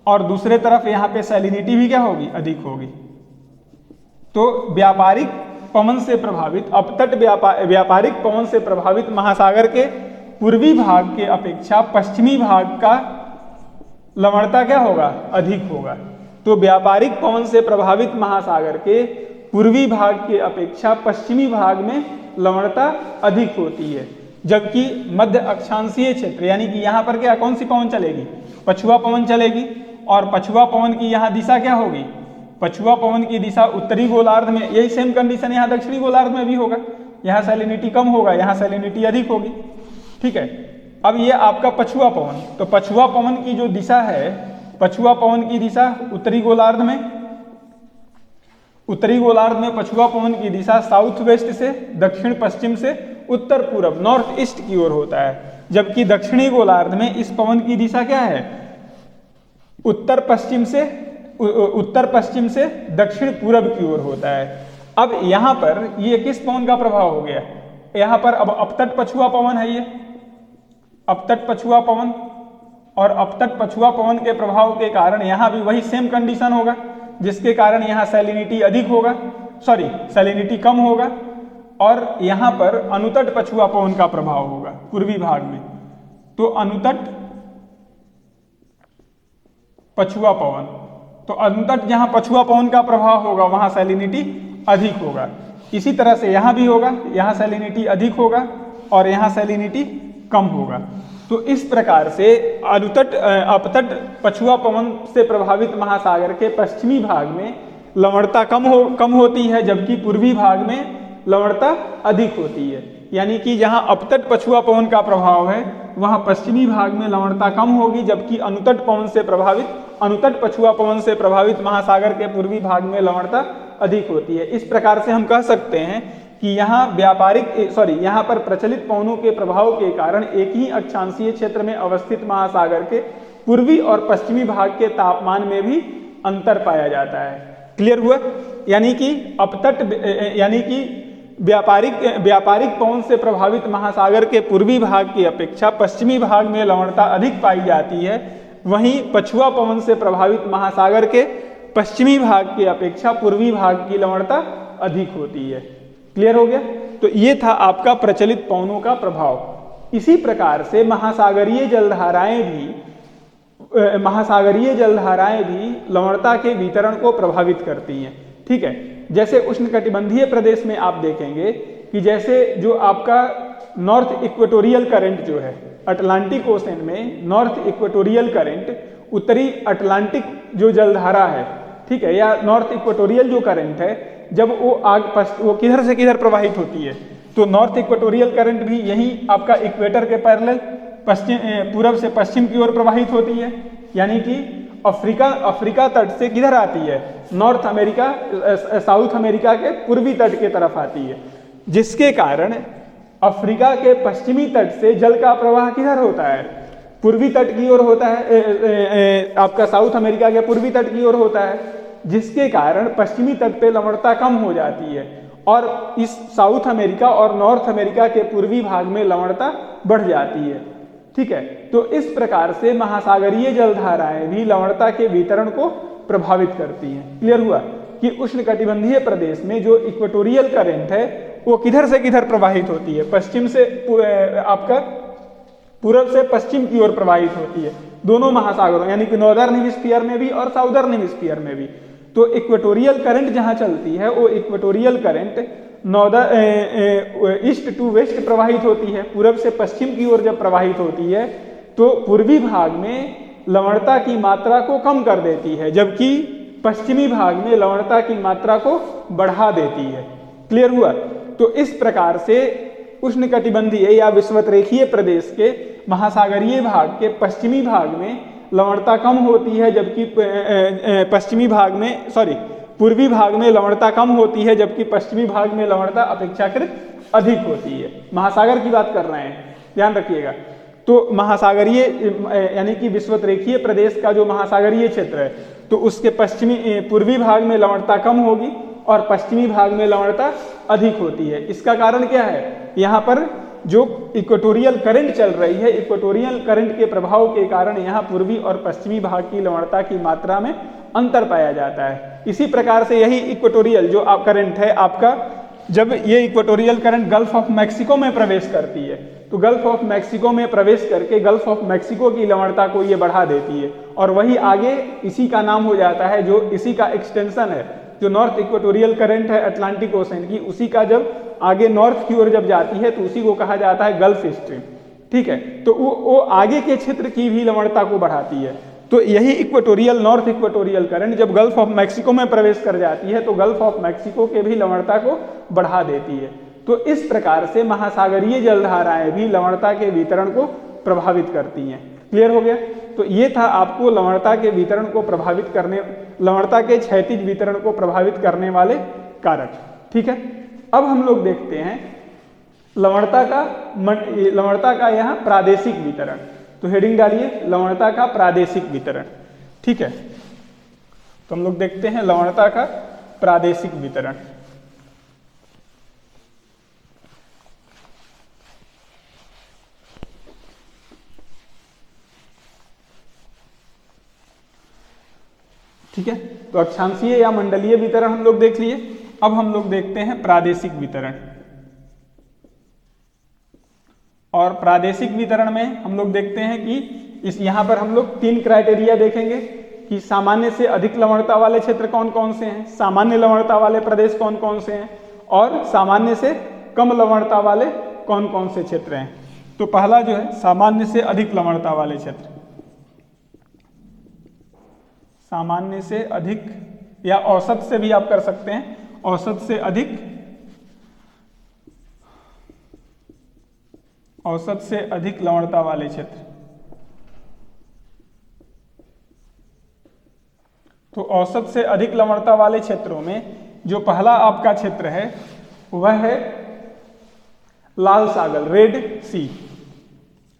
और दूसरे तरफ यहाँ पे सैलिनिटी भी क्या होगी, अधिक होगी। तो व्यापारिक पवन से प्रभावित, अपतट व्यापारिक पवन से प्रभावित महासागर के पूर्वी भाग के अपेक्षा पश्चिमी भाग का लवणता क्या होगा, अधिक होगा। तो व्यापारिक पवन से प्रभावित महासागर के पूर्वी भाग के अपेक्षा पश्चिमी भाग में लवणता अधिक होती है, जबकि मध्य अक्षांशीय क्षेत्र यानी कि यहाँ पर क्या, कौन सी पवन चलेगी, पछुआ पवन चलेगी, और पछुआ पवन की यहाँ दिशा क्या होगी, पछुआ पवन की दिशा उत्तरी गोलार्ध में, यही सेम कंडीशन यहाँ दक्षिणी गोलार्ध में भी होगा, यहाँ सैलिनिटी कम होगा, यहाँ सैलिनिटी अधिक होगी। ठीक है, अब ये आपका पछुआ पवन, तो पछुआ पवन की जो दिशा है, पछुआ पवन की दिशा उत्तरी गोलार्ध में पछुआ पवन की दिशा साउथ वेस्ट से दक्षिण पश्चिम से उत्तर पूरब नॉर्थ ईस्ट की ओर होता है, जबकि दक्षिणी गोलार्ध में इस पवन की दिशा क्या है, उत्तर पश्चिम से दक्षिण पूरब की ओर होता है। अब यहाँ पर ये किस पवन का प्रभाव हो गया, यहाँ पर अब अपतट पछुआ पवन है, ये अपतट पछुआ पवन, और अपतट पछुआ पवन के प्रभाव के कारण यहाँ भी वही सेम कंडीशन होगा, जिसके कारण यहाँ सैलिनिटी अधिक होगा, सैलिनिटी कम होगा, और यहाँ पर अनुतट पछुआ पवन का प्रभाव होगा पूर्वी भाग में। तो अनुतट पछुआ पवन, तो अनुतट जहाँ पछुआ पवन का प्रभाव होगा वहाँ सैलिनिटी अधिक होगा। इसी तरह से यहाँ भी होगा, यहाँ सैलिनिटी अधिक होगा और यहाँ सैलिनिटी कम होगा। तो इस प्रकार से अपतट पछुआ पवन से प्रभावित महासागर के पश्चिमी भाग में लवणता कम होती है, जबकि पूर्वी भाग में लवणता अधिक होती है। यानी कि जहाँ अपतट पछुआ पवन का प्रभाव है वहाँ पश्चिमी भाग में लवणता कम होगी, जबकि अनुतट पछुआ पवन से प्रभावित महासागर के पूर्वी भाग में लवणता अधिक होती है। इस प्रकार से हम कह सकते हैं कि यहाँ पर प्रचलित पवनों के प्रभाव के कारण एक ही अक्षांशीय क्षेत्र में अवस्थित महासागर के पूर्वी और पश्चिमी भाग के तापमान में भी अंतर पाया जाता है। क्लियर हुआ? यानी कि व्यापारिक पवन से प्रभावित महासागर के पूर्वी भाग की अपेक्षा पश्चिमी भाग में लवणता अधिक पाई जाती है, वहीं पछुआ पवन से प्रभावित महासागर के पश्चिमी भाग की अपेक्षा पूर्वी भाग की लवणता अधिक होती है। क्लियर हो गया? तो ये था आपका प्रचलित पवनों का प्रभाव। इसी प्रकार से महासागरीय जलधाराएं भी लवणता के वितरण को प्रभावित करती हैं। ठीक है, जैसे उष्णकटिबंधीय प्रदेश में आप देखेंगे कि जैसे जो आपका नॉर्थ इक्वेटोरियल करंट जो है अटलांटिक ओशन में, नॉर्थ इक्वेटोरियल करंट, उत्तरी अटलांटिक जो जलधारा है, ठीक है, या नॉर्थ इक्वेटोरियल जो करंट है, जब वो किधर से किधर प्रवाहित होती है, तो नॉर्थ इक्वेटोरियल करंट भी यही आपका इक्वेटर के पैरेलल पूरब से पश्चिम की ओर प्रवाहित होती है। यानी कि अफ्रीका तट से किधर आती है? साउथ अमेरिका के पूर्वी तट के तरफ आती है, जिसके कारण अफ्रीका के पश्चिमी तट से जल का प्रवाह किधर होता है? पूर्वी तट की ओर होता है, आपका साउथ अमेरिका के पूर्वी तट की ओर होता है, जिसके कारण पश्चिमी तट पे लवणता कम हो जाती है और इस साउथ अमेरिका और नॉर्थ अमेरिका के पूर्वी भाग में लवणता बढ़ जाती है। ठीक है, तो इस प्रकार से महासागरीय जलधाराएं भी लवणता के वितरण को प्रभावित करती हैं। क्लियर हुआ कि उष्णकटिबंधीय प्रदेश में जो इक्वेटोरियल करंट है वो किधर से किधर प्रवाहित होती है? पश्चिम से आपका पूरब से पश्चिम की ओर प्रवाहित होती है, दोनों महासागरों यानी कि नॉर्दर्न हेमिस्फीयर में भी और साउदर्न हेमिस्फीयर में भी। तो इक्वेटोरियल करंट जहां चलती है वो equatorial current east to west प्रवाहित होती है, पूरब से पश्चिम की ओर जब प्रवाहित होती है तो पूर्वी भाग में लवणता की मात्रा को कम कर देती है, जबकि पश्चिमी भाग में लवणता की मात्रा को बढ़ा देती है। क्लियर हुआ? तो इस प्रकार से उष्णकटिबंधीय या विषुवतरेखीय प्रदेश के महासागरीय भाग के पश्चिमी भाग में लवणता कम होती है, जबकि पूर्वी भाग में लवणता कम होती है, जबकि पश्चिमी भाग में लवणता अपेक्षाकृत अधिक होती है। महासागर की बात कर रहे हैं, ध्यान रखिएगा। तो महासागरीय यानी कि विषुवतरेखीय प्रदेश का जो महासागरीय क्षेत्र है तो उसके पूर्वी भाग में लवणता कम होगी और पश्चिमी भाग में लवणता अधिक होती है। इसका कारण क्या है? यहाँ पर जो इक्वेटोरियल करंट चल रही है, इक्वेटोरियल करंट के प्रभाव के कारण यहाँ पूर्वी और पश्चिमी भाग की लवणता की मात्रा में अंतर पाया जाता है। इसी प्रकार से यही इक्वेटोरियल जो आप करंट है आपका, जब ये equatorial current gulf of Mexico में प्रवेश करती है तो गल्फ ऑफ मैक्सिको में प्रवेश करके गल्फ ऑफ मैक्सिको की लवणता को ये बढ़ा देती है और वही आगे इसी का नाम हो जाता है, जो इसी का एक्सटेंशन है, जो नॉर्थ इक्वेटोरियल करंट है अटलांटिक ओशन की, उसी का जब आगे नॉर्थ की ओर जब जाती है तो उसी को कहा जाता है गल्फ स्ट्रीम। ठीक है, तो वो आगे के क्षेत्र की भी लवणता को बढ़ाती है। तो यही नॉर्थ इक्वेटोरियल करंट जब गल्फ ऑफ मैक्सिको में प्रवेश कर जाती है तो गल्फ ऑफ मैक्सिको के भी लवणता को बढ़ा देती है। तो इस प्रकार से महासागरीय जलधाराएं भी लवणता के वितरण को प्रभावित करती हैं। क्लियर हो गया? तो ये था आपको लवणता के वितरण को प्रभावित करने, लवणता के क्षैतिज वितरण को प्रभावित करने वाले कारक। ठीक है, अब हम लोग देखते हैं लवणता का यहाँ प्रादेशिक वितरण। तो हेडिंग डालिए लवणता का प्रादेशिक वितरण। ठीक है, तो हम लोग देखते हैं लवणता का प्रादेशिक वितरण। ठीक है, तो अक्षांशीय या मंडलीय वितरण हम लोग देख लिए। अब हम लोग देखते हैं प्रादेशिक वितरण। और प्रादेशिक वितरण में हम लोग देखते हैं कि यहाँ पर हम लोग 3 क्राइटेरिया देखेंगे कि सामान्य से अधिक लवणता वाले क्षेत्र कौन कौन से हैं, सामान्य लवणता वाले प्रदेश कौन कौन से हैं और सामान्य से कम लवणता वाले कौन कौन से क्षेत्र हैं। तो पहला जो है सामान्य से अधिक लवणता वाले क्षेत्र, सामान्य से अधिक या औसत से भी आप कर सकते हैं, औसत से अधिक औसत से अधिक लवणता वाले क्षेत्र। तो औसत से अधिक लवणता वाले क्षेत्रों में जो पहला आपका क्षेत्र है वह है लाल सागर, रेड सी,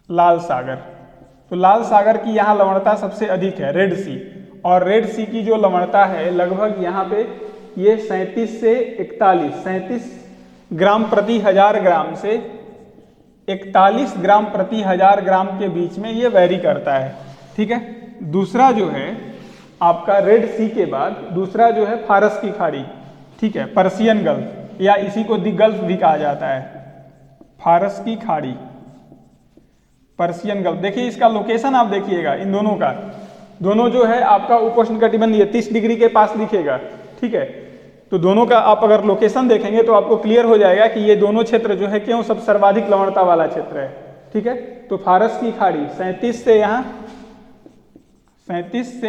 लाल सागर। तो लाल सागर की यहाँ लवणता सबसे अधिक है, रेड सी। और रेड सी की जो लवणता है लगभग यहाँ पे ये 37 से 37 ग्राम प्रति हजार ग्राम से 41 ग्राम प्रति हजार ग्राम के बीच में ये वेरी करता है। ठीक है। दूसरा जो है आपका रेड सी के बाद दूसरा जो है फारस की खाड़ी, ठीक है, पर्शियन गल्फ या इसी को दी गल्फ भी कहा जाता है, फारस की खाड़ी, पर्शियन गल्फ। देखिए इसका लोकेशन आप देखिएगा, इन दोनों का, दोनों जो है आपका उपोष्णकटिबंधीय 30 डिग्री के पास दिखेगा। ठीक है। तो दोनों का आप अगर लोकेशन देखेंगे तो आपको क्लियर हो जाएगा कि ये दोनों क्षेत्र जो है क्यों सब सर्वाधिक लवणता वाला क्षेत्र है। ठीक है। तो फारस की खाड़ी 37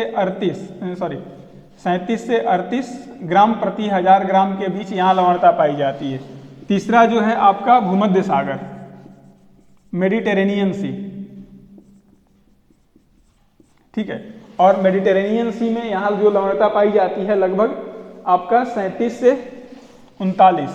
से 38 ग्राम प्रति हजार ग्राम के बीच यहाँ लवणता पाई जाती है। तीसरा जो है आपका भूमध्य सागर, मेडिटेरेनियन सी। ठीक है। और मेडिटेरेनियन सी में यहाँ जो लवणता पाई जाती है लगभग आपका 37 से 39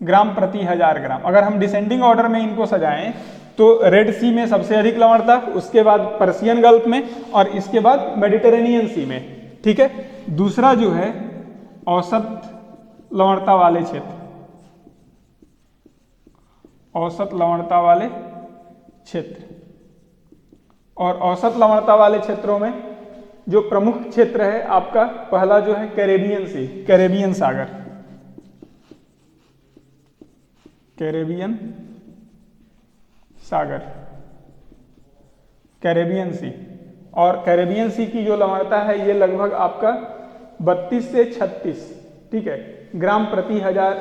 ग्राम प्रति हजार ग्राम। अगर हम डिसेंडिंग ऑर्डर में इनको सजाएं तो रेड सी में सबसे अधिक लवणता, उसके बाद पर्शियन गल्फ में और इसके बाद मेडिटेरेनियन सी में। ठीक है। दूसरा जो है औसत लवणता वाले क्षेत्र, औसत लवणता वाले क्षेत्र। और औसत लवणता वाले क्षेत्रों में जो प्रमुख क्षेत्र है आपका पहला जो है कैरेबियन सी, कैरेबियन सागर, कैरेबियन सागर, कैरेबियन सी। और कैरेबियन सी की जो लवणता है ये लगभग आपका 32 से 36, ठीक है, ग्राम प्रति हजार,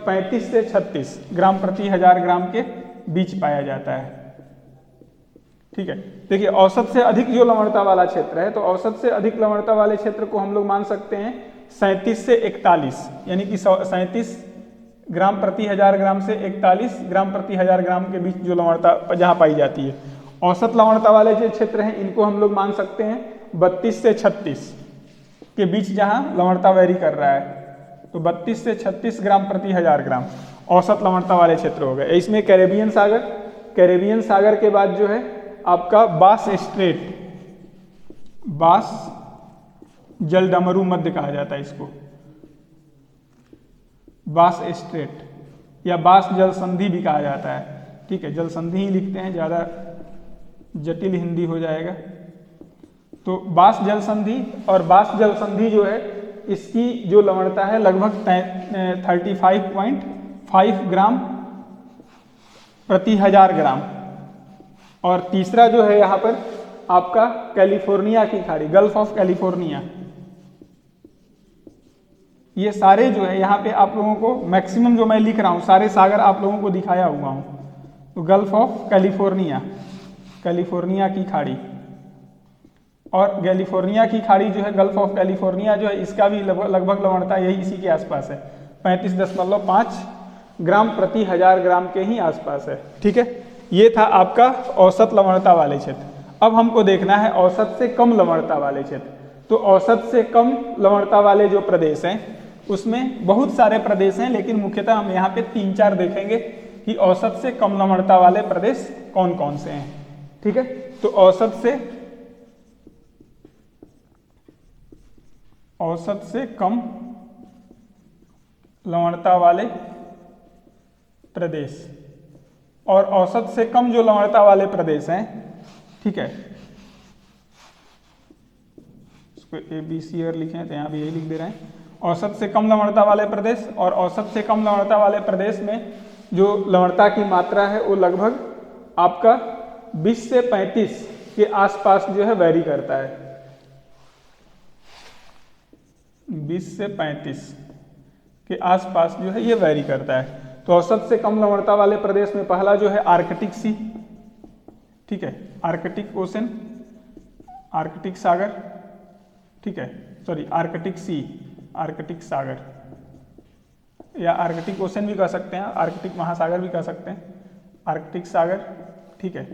35 से 36 ग्राम प्रति हजार ग्राम के बीच पाया जाता है। ठीक है। देखिए औसत से अधिक जो लवणता वाला क्षेत्र है, तो औसत से अधिक लवणता वाले क्षेत्र को हम लोग मान सकते हैं 37 से 41, यानी कि 37 ग्राम प्रति हजार ग्राम से 41 ग्राम प्रति हजार ग्राम के बीच जो लवणता जहाँ पाई जाती है। औसत लवणता वाले जो क्षेत्र हैं इनको हम लोग मान सकते हैं 32 से 36 के बीच जहाँ लवणता वेरी कर रहा है। तो 32 से 36 ग्राम प्रति हजार ग्राम औसत लवणता वाले क्षेत्र हो गए। इसमें कैरेबियन सागर, कैरेबियन सागर के बाद जो है आपका बास स्ट्रेट, बास जलडमरू मध्य कहा जाता है इसको, बास स्ट्रेट या बास जल संधि भी कहा जाता है। ठीक है। जल संधि ही लिखते हैं, ज़्यादा जटिल हिंदी हो जाएगा। तो बास जल संधि, और बास जल संधि जो है इसकी जो लवणता है लगभग 35.5 ग्राम प्रति हजार ग्राम। और तीसरा जो है यहाँ पर आपका कैलिफोर्निया की खाड़ी, गल्फ ऑफ कैलिफोर्निया। ये सारे जो है यहाँ पे आप लोगों को मैक्सिमम जो मैं लिख रहा हूँ सारे सागर आप लोगों को दिखाया हुआ हूँ। तो गल्फ ऑफ कैलिफोर्निया, कैलिफोर्निया की खाड़ी, और कैलिफोर्निया की खाड़ी जो है गल्फ ऑफ कैलिफोर्निया जो है इसका भी लगभग लवणता यही इसी के आसपास है, 35.5 ग्राम प्रति हजार ग्राम के ही आसपास है। ठीक है। ये था आपका औसत लवणता वाले क्षेत्र। अब हमको देखना है औसत से कम लवणता वाले क्षेत्र। तो औसत से कम लवणता वाले जो प्रदेश हैं उसमें बहुत सारे प्रदेश हैं, लेकिन मुख्यतः हम यहाँ पे 3-4 देखेंगे कि औसत से कम लवणता वाले प्रदेश कौन कौन से हैं। ठीक है। तो औसत से कम लवणता वाले प्रदेश और औसत से कम जो लवणता वाले प्रदेश हैं, ठीक है, इसको ABCR लिखे हैं तो यहाँ भी यही लिख दे रहे हैं। औसत से कम लवणता वाले प्रदेश और औसत से कम लवणता वाले प्रदेश में जो लवणता की मात्रा है वो लगभग आपका 20 से 35 के आसपास जो है वेरी करता है। 20 से 35 के आसपास जो है ये वेरी करता है। तो औसत से कम लवणता वाले प्रदेश में पहला जो है आर्कटिक सी, ठीक है, आर्कटिक ओशन, आर्कटिक सागर, ठीक है, आर्कटिक सी, आर्कटिक सागर या आर्कटिक ओशन भी कह सकते हैं, आर्कटिक महासागर भी कह सकते हैं। आर्कटिक सागर, ठीक है।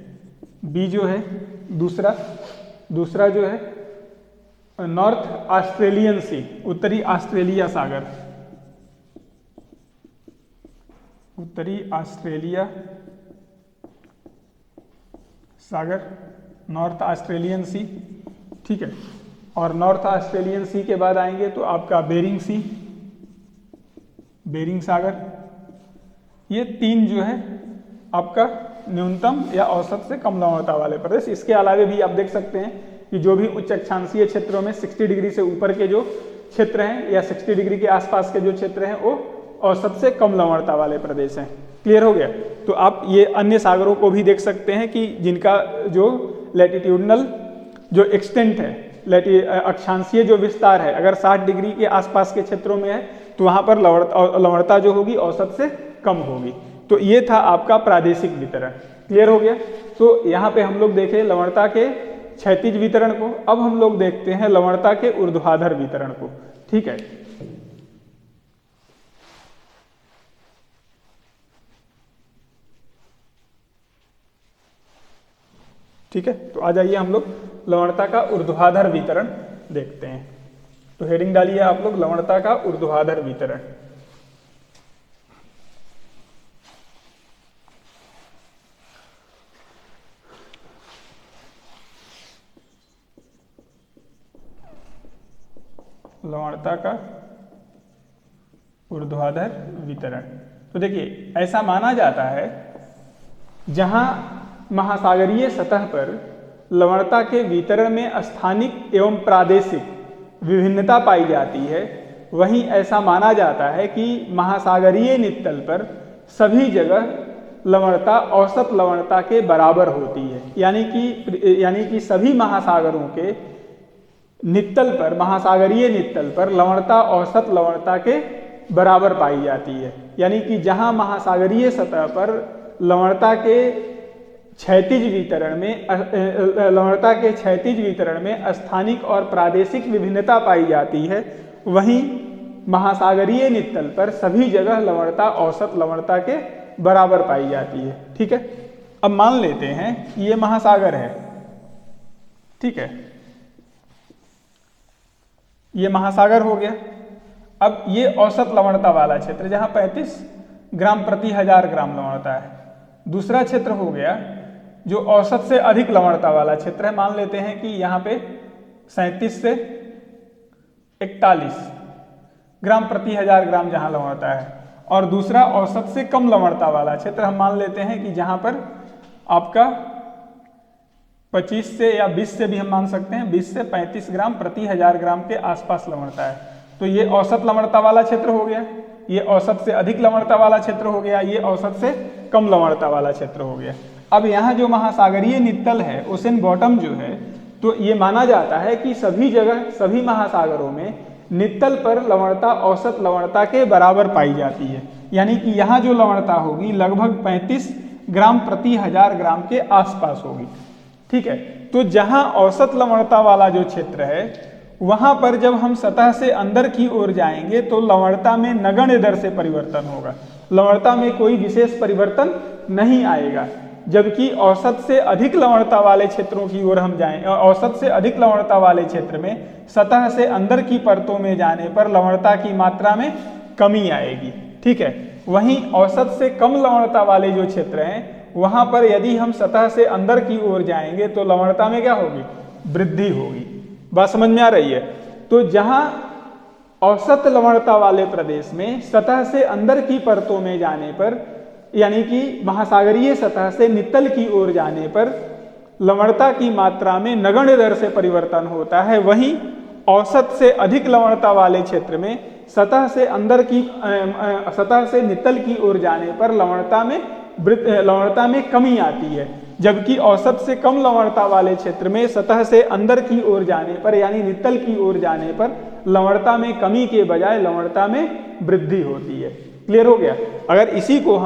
बी जो है दूसरा जो है नॉर्थ ऑस्ट्रेलियन सी, उत्तरी ऑस्ट्रेलिया सागर, उत्तरी ऑस्ट्रेलिया सागर, नॉर्थ ऑस्ट्रेलियन सी, ठीक है। और नॉर्थ ऑस्ट्रेलियन सी के बाद आएंगे तो आपका बेरिंग सी, बेरिंग सागर। ये 3 जो है आपका न्यूनतम या औसत से कम लवणता वाले प्रदेश। इसके अलावा भी आप देख सकते हैं कि जो भी उच्च अक्षांशीय क्षेत्रों में 60 डिग्री से ऊपर के जो क्षेत्र हैं या 60 डिग्री के आसपास के जो क्षेत्र हैं वो औसत से कम लवणता वाले प्रदेश हैं। क्लियर हो गया। तो आप ये अन्य सागरों को भी देख सकते हैं कि जिनका जो लैटिट्यूडनल जो एक्सटेंट है, अक्षांशीय जो विस्तार है, अगर 60 डिग्री के आसपास के क्षेत्रों में है तो वहां पर लवणता जो होगी औसत से कम होगी। तो ये था आपका प्रादेशिक वितरण। क्लियर हो गया। तो यहाँ पे हम लोग देखें लवणता के क्षैतिज वितरण को। अब हम लोग देखते हैं लवणता के ऊर्ध्वाधर वितरण को, ठीक है। ठीक है, तो आ जाइए हम लोग लवणता का ऊर्ध्वाधर वितरण देखते हैं। तो हेडिंग डालिए आप लोग लवणता का ऊर्ध्वाधर वितरण। लवणता का ऊर्ध्वाधर वितरण। तो देखिए ऐसा माना जाता है जहां महासागरीय सतह पर लवणता के वितरण में स्थानिक एवं प्रादेशिक विभिन्नता पाई जाती है, वहीं ऐसा माना जाता है कि महासागरीय नितल पर सभी जगह लवणता औसत लवणता के बराबर होती है। यानी कि सभी महासागरों के नितल पर, महासागरीय नितल पर लवणता औसत लवणता के बराबर पाई जाती है। यानी कि जहां महासागरीय सतह पर लवणता के क्षैतिज वितरण में स्थानिक और प्रादेशिक विभिन्नता पाई जाती है, वहीं महासागरीय नितल पर सभी जगह लवणता औसत लवणता के बराबर पाई जाती है। ठीक है, अब मान लेते हैं कि ये महासागर है, ठीक है, ये महासागर हो गया। अब ये औसत लवणता वाला क्षेत्र जहां 35 ग्राम प्रति 1000 ग्राम लवणता है। दूसरा क्षेत्र हो गया जो औसत से अधिक लवणता वाला क्षेत्र है, मान लेते हैं कि यहाँ पे 37 से 41 ग्राम प्रति 1000 ग्राम जहां लवणता है। और दूसरा औसत से कम लवणता वाला क्षेत्र हम मान लेते हैं कि जहां पर आपका 25 से या 20 से भी हम मान सकते हैं, 20 से 35 ग्राम प्रति 1000 ग्राम के आसपास लवणता है। तो ये औसत लवणता वाला क्षेत्र हो गया, ये औसत से अधिक लवणता वाला क्षेत्र हो गया, ये औसत से कम लवणता वाला क्षेत्र हो गया। अब यहाँ जो महासागरीय नितल है, ओशन बॉटम जो है, तो ये माना जाता है कि सभी जगह सभी महासागरों में नितल पर लवणता औसत लवणता के बराबर पाई जाती है। यानी कि यहाँ जो लवणता होगी लगभग 35 ग्राम प्रति 1000 ग्राम के आसपास होगी। ठीक है, तो जहां औसत लवणता वाला जो क्षेत्र है वहां पर जब हम सतह से अंदर की ओर जाएंगे तो लवणता में नगण्य दर से परिवर्तन होगा, लवणता में कोई विशेष परिवर्तन नहीं आएगा। जबकि औसत से अधिक लवणता वाले क्षेत्रों की ओर हम जाएं, औसत से अधिक लवणता वाले क्षेत्र में सतह से अंदर की परतों में जाने पर लवणता की मात्रा में कमी आएगी। ठीक है, वहीं औसत से कम लवणता वाले जो क्षेत्र हैं वहां पर यदि हम सतह से अंदर की ओर जाएंगे तो लवणता में क्या होगी, वृद्धि होगी। बात समझ में आ रही है। तो जहां औसत लवणता वाले प्रदेश में सतह से अंदर की परतों में जाने पर, यानी कि महासागरीय सतह से नितल की ओर जाने पर लवणता की मात्रा में नगण्य दर से परिवर्तन होता है, वहीं औसत से अधिक लवणता वाले क्षेत्र में सतह से नितल की ओर जाने पर लवणता में कमी आती है। जबकि औसत से कम लवणता वाले क्षेत्र में सतह से अंदर की ओर जाने पर, यानी नितल की ओर जाने पर लवणता में कमी के बजाय लवणता में वृद्धि होती है। क्लियर हो गया। अगर इसी को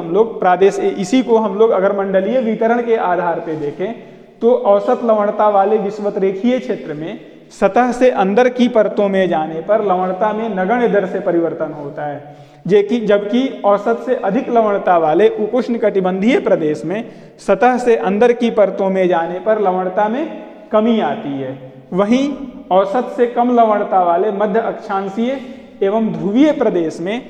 हम लोग अगर मंडलीय वितरण के आधार पे देखें तो औसत लवणता वाले विषुवतरेखीय क्षेत्र में सतह से अंदर की परतों में जाने पर लवणता में नगण्य दर से परिवर्तन होता है। जबकि औसत से अधिक लवणता वाले उपोष्णकटिबंधीय प्रदेश में सतह से अंदर की परतों में जाने पर लवणता में कमी आती है। वहीं औसत से कम लवणता वाले मध्य अक्षांशीय एवं ध्रुवीय प्रदेश में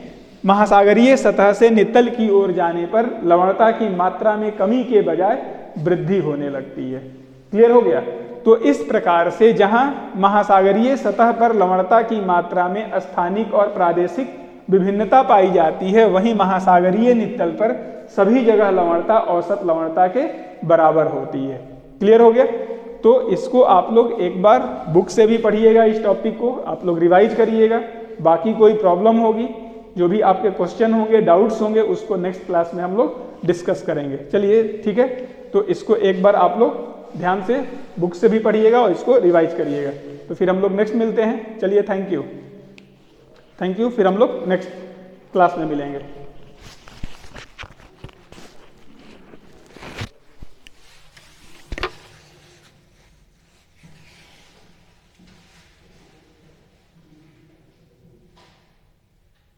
महासागरीय सतह से नितल की ओर जाने पर लवणता की मात्रा में कमी के बजाय वृद्धि होने लगती है। क्लियर हो गया? तो इस प्रकार से जहां महासागरीय सतह पर लवणता की मात्रा में स्थानिक और प्रादेशिक विभिन्नता पाई जाती है, वहीं महासागरीय नितल पर सभी जगह लवणता औसत लवणता के बराबर होती है। क्लियर हो गया? तो इसको आप लोग एक बार बुक से भी पढ़िएगा, इस टॉपिक को आप लोग रिवाइज करिएगा। बाकी कोई प्रॉब्लम होगी, जो भी आपके क्वेश्चन होंगे, डाउट्स होंगे, उसको नेक्स्ट क्लास में हम लोग डिस्कस करेंगे। चलिए ठीक है, तो इसको एक बार आप लोग ध्यान से बुक से भी पढ़िएगा और इसको रिवाइज करिएगा। तो फिर हम लोग नेक्स्ट मिलते हैं। चलिए, थैंक यू। फिर हम लोग नेक्स्ट क्लास में मिलेंगे।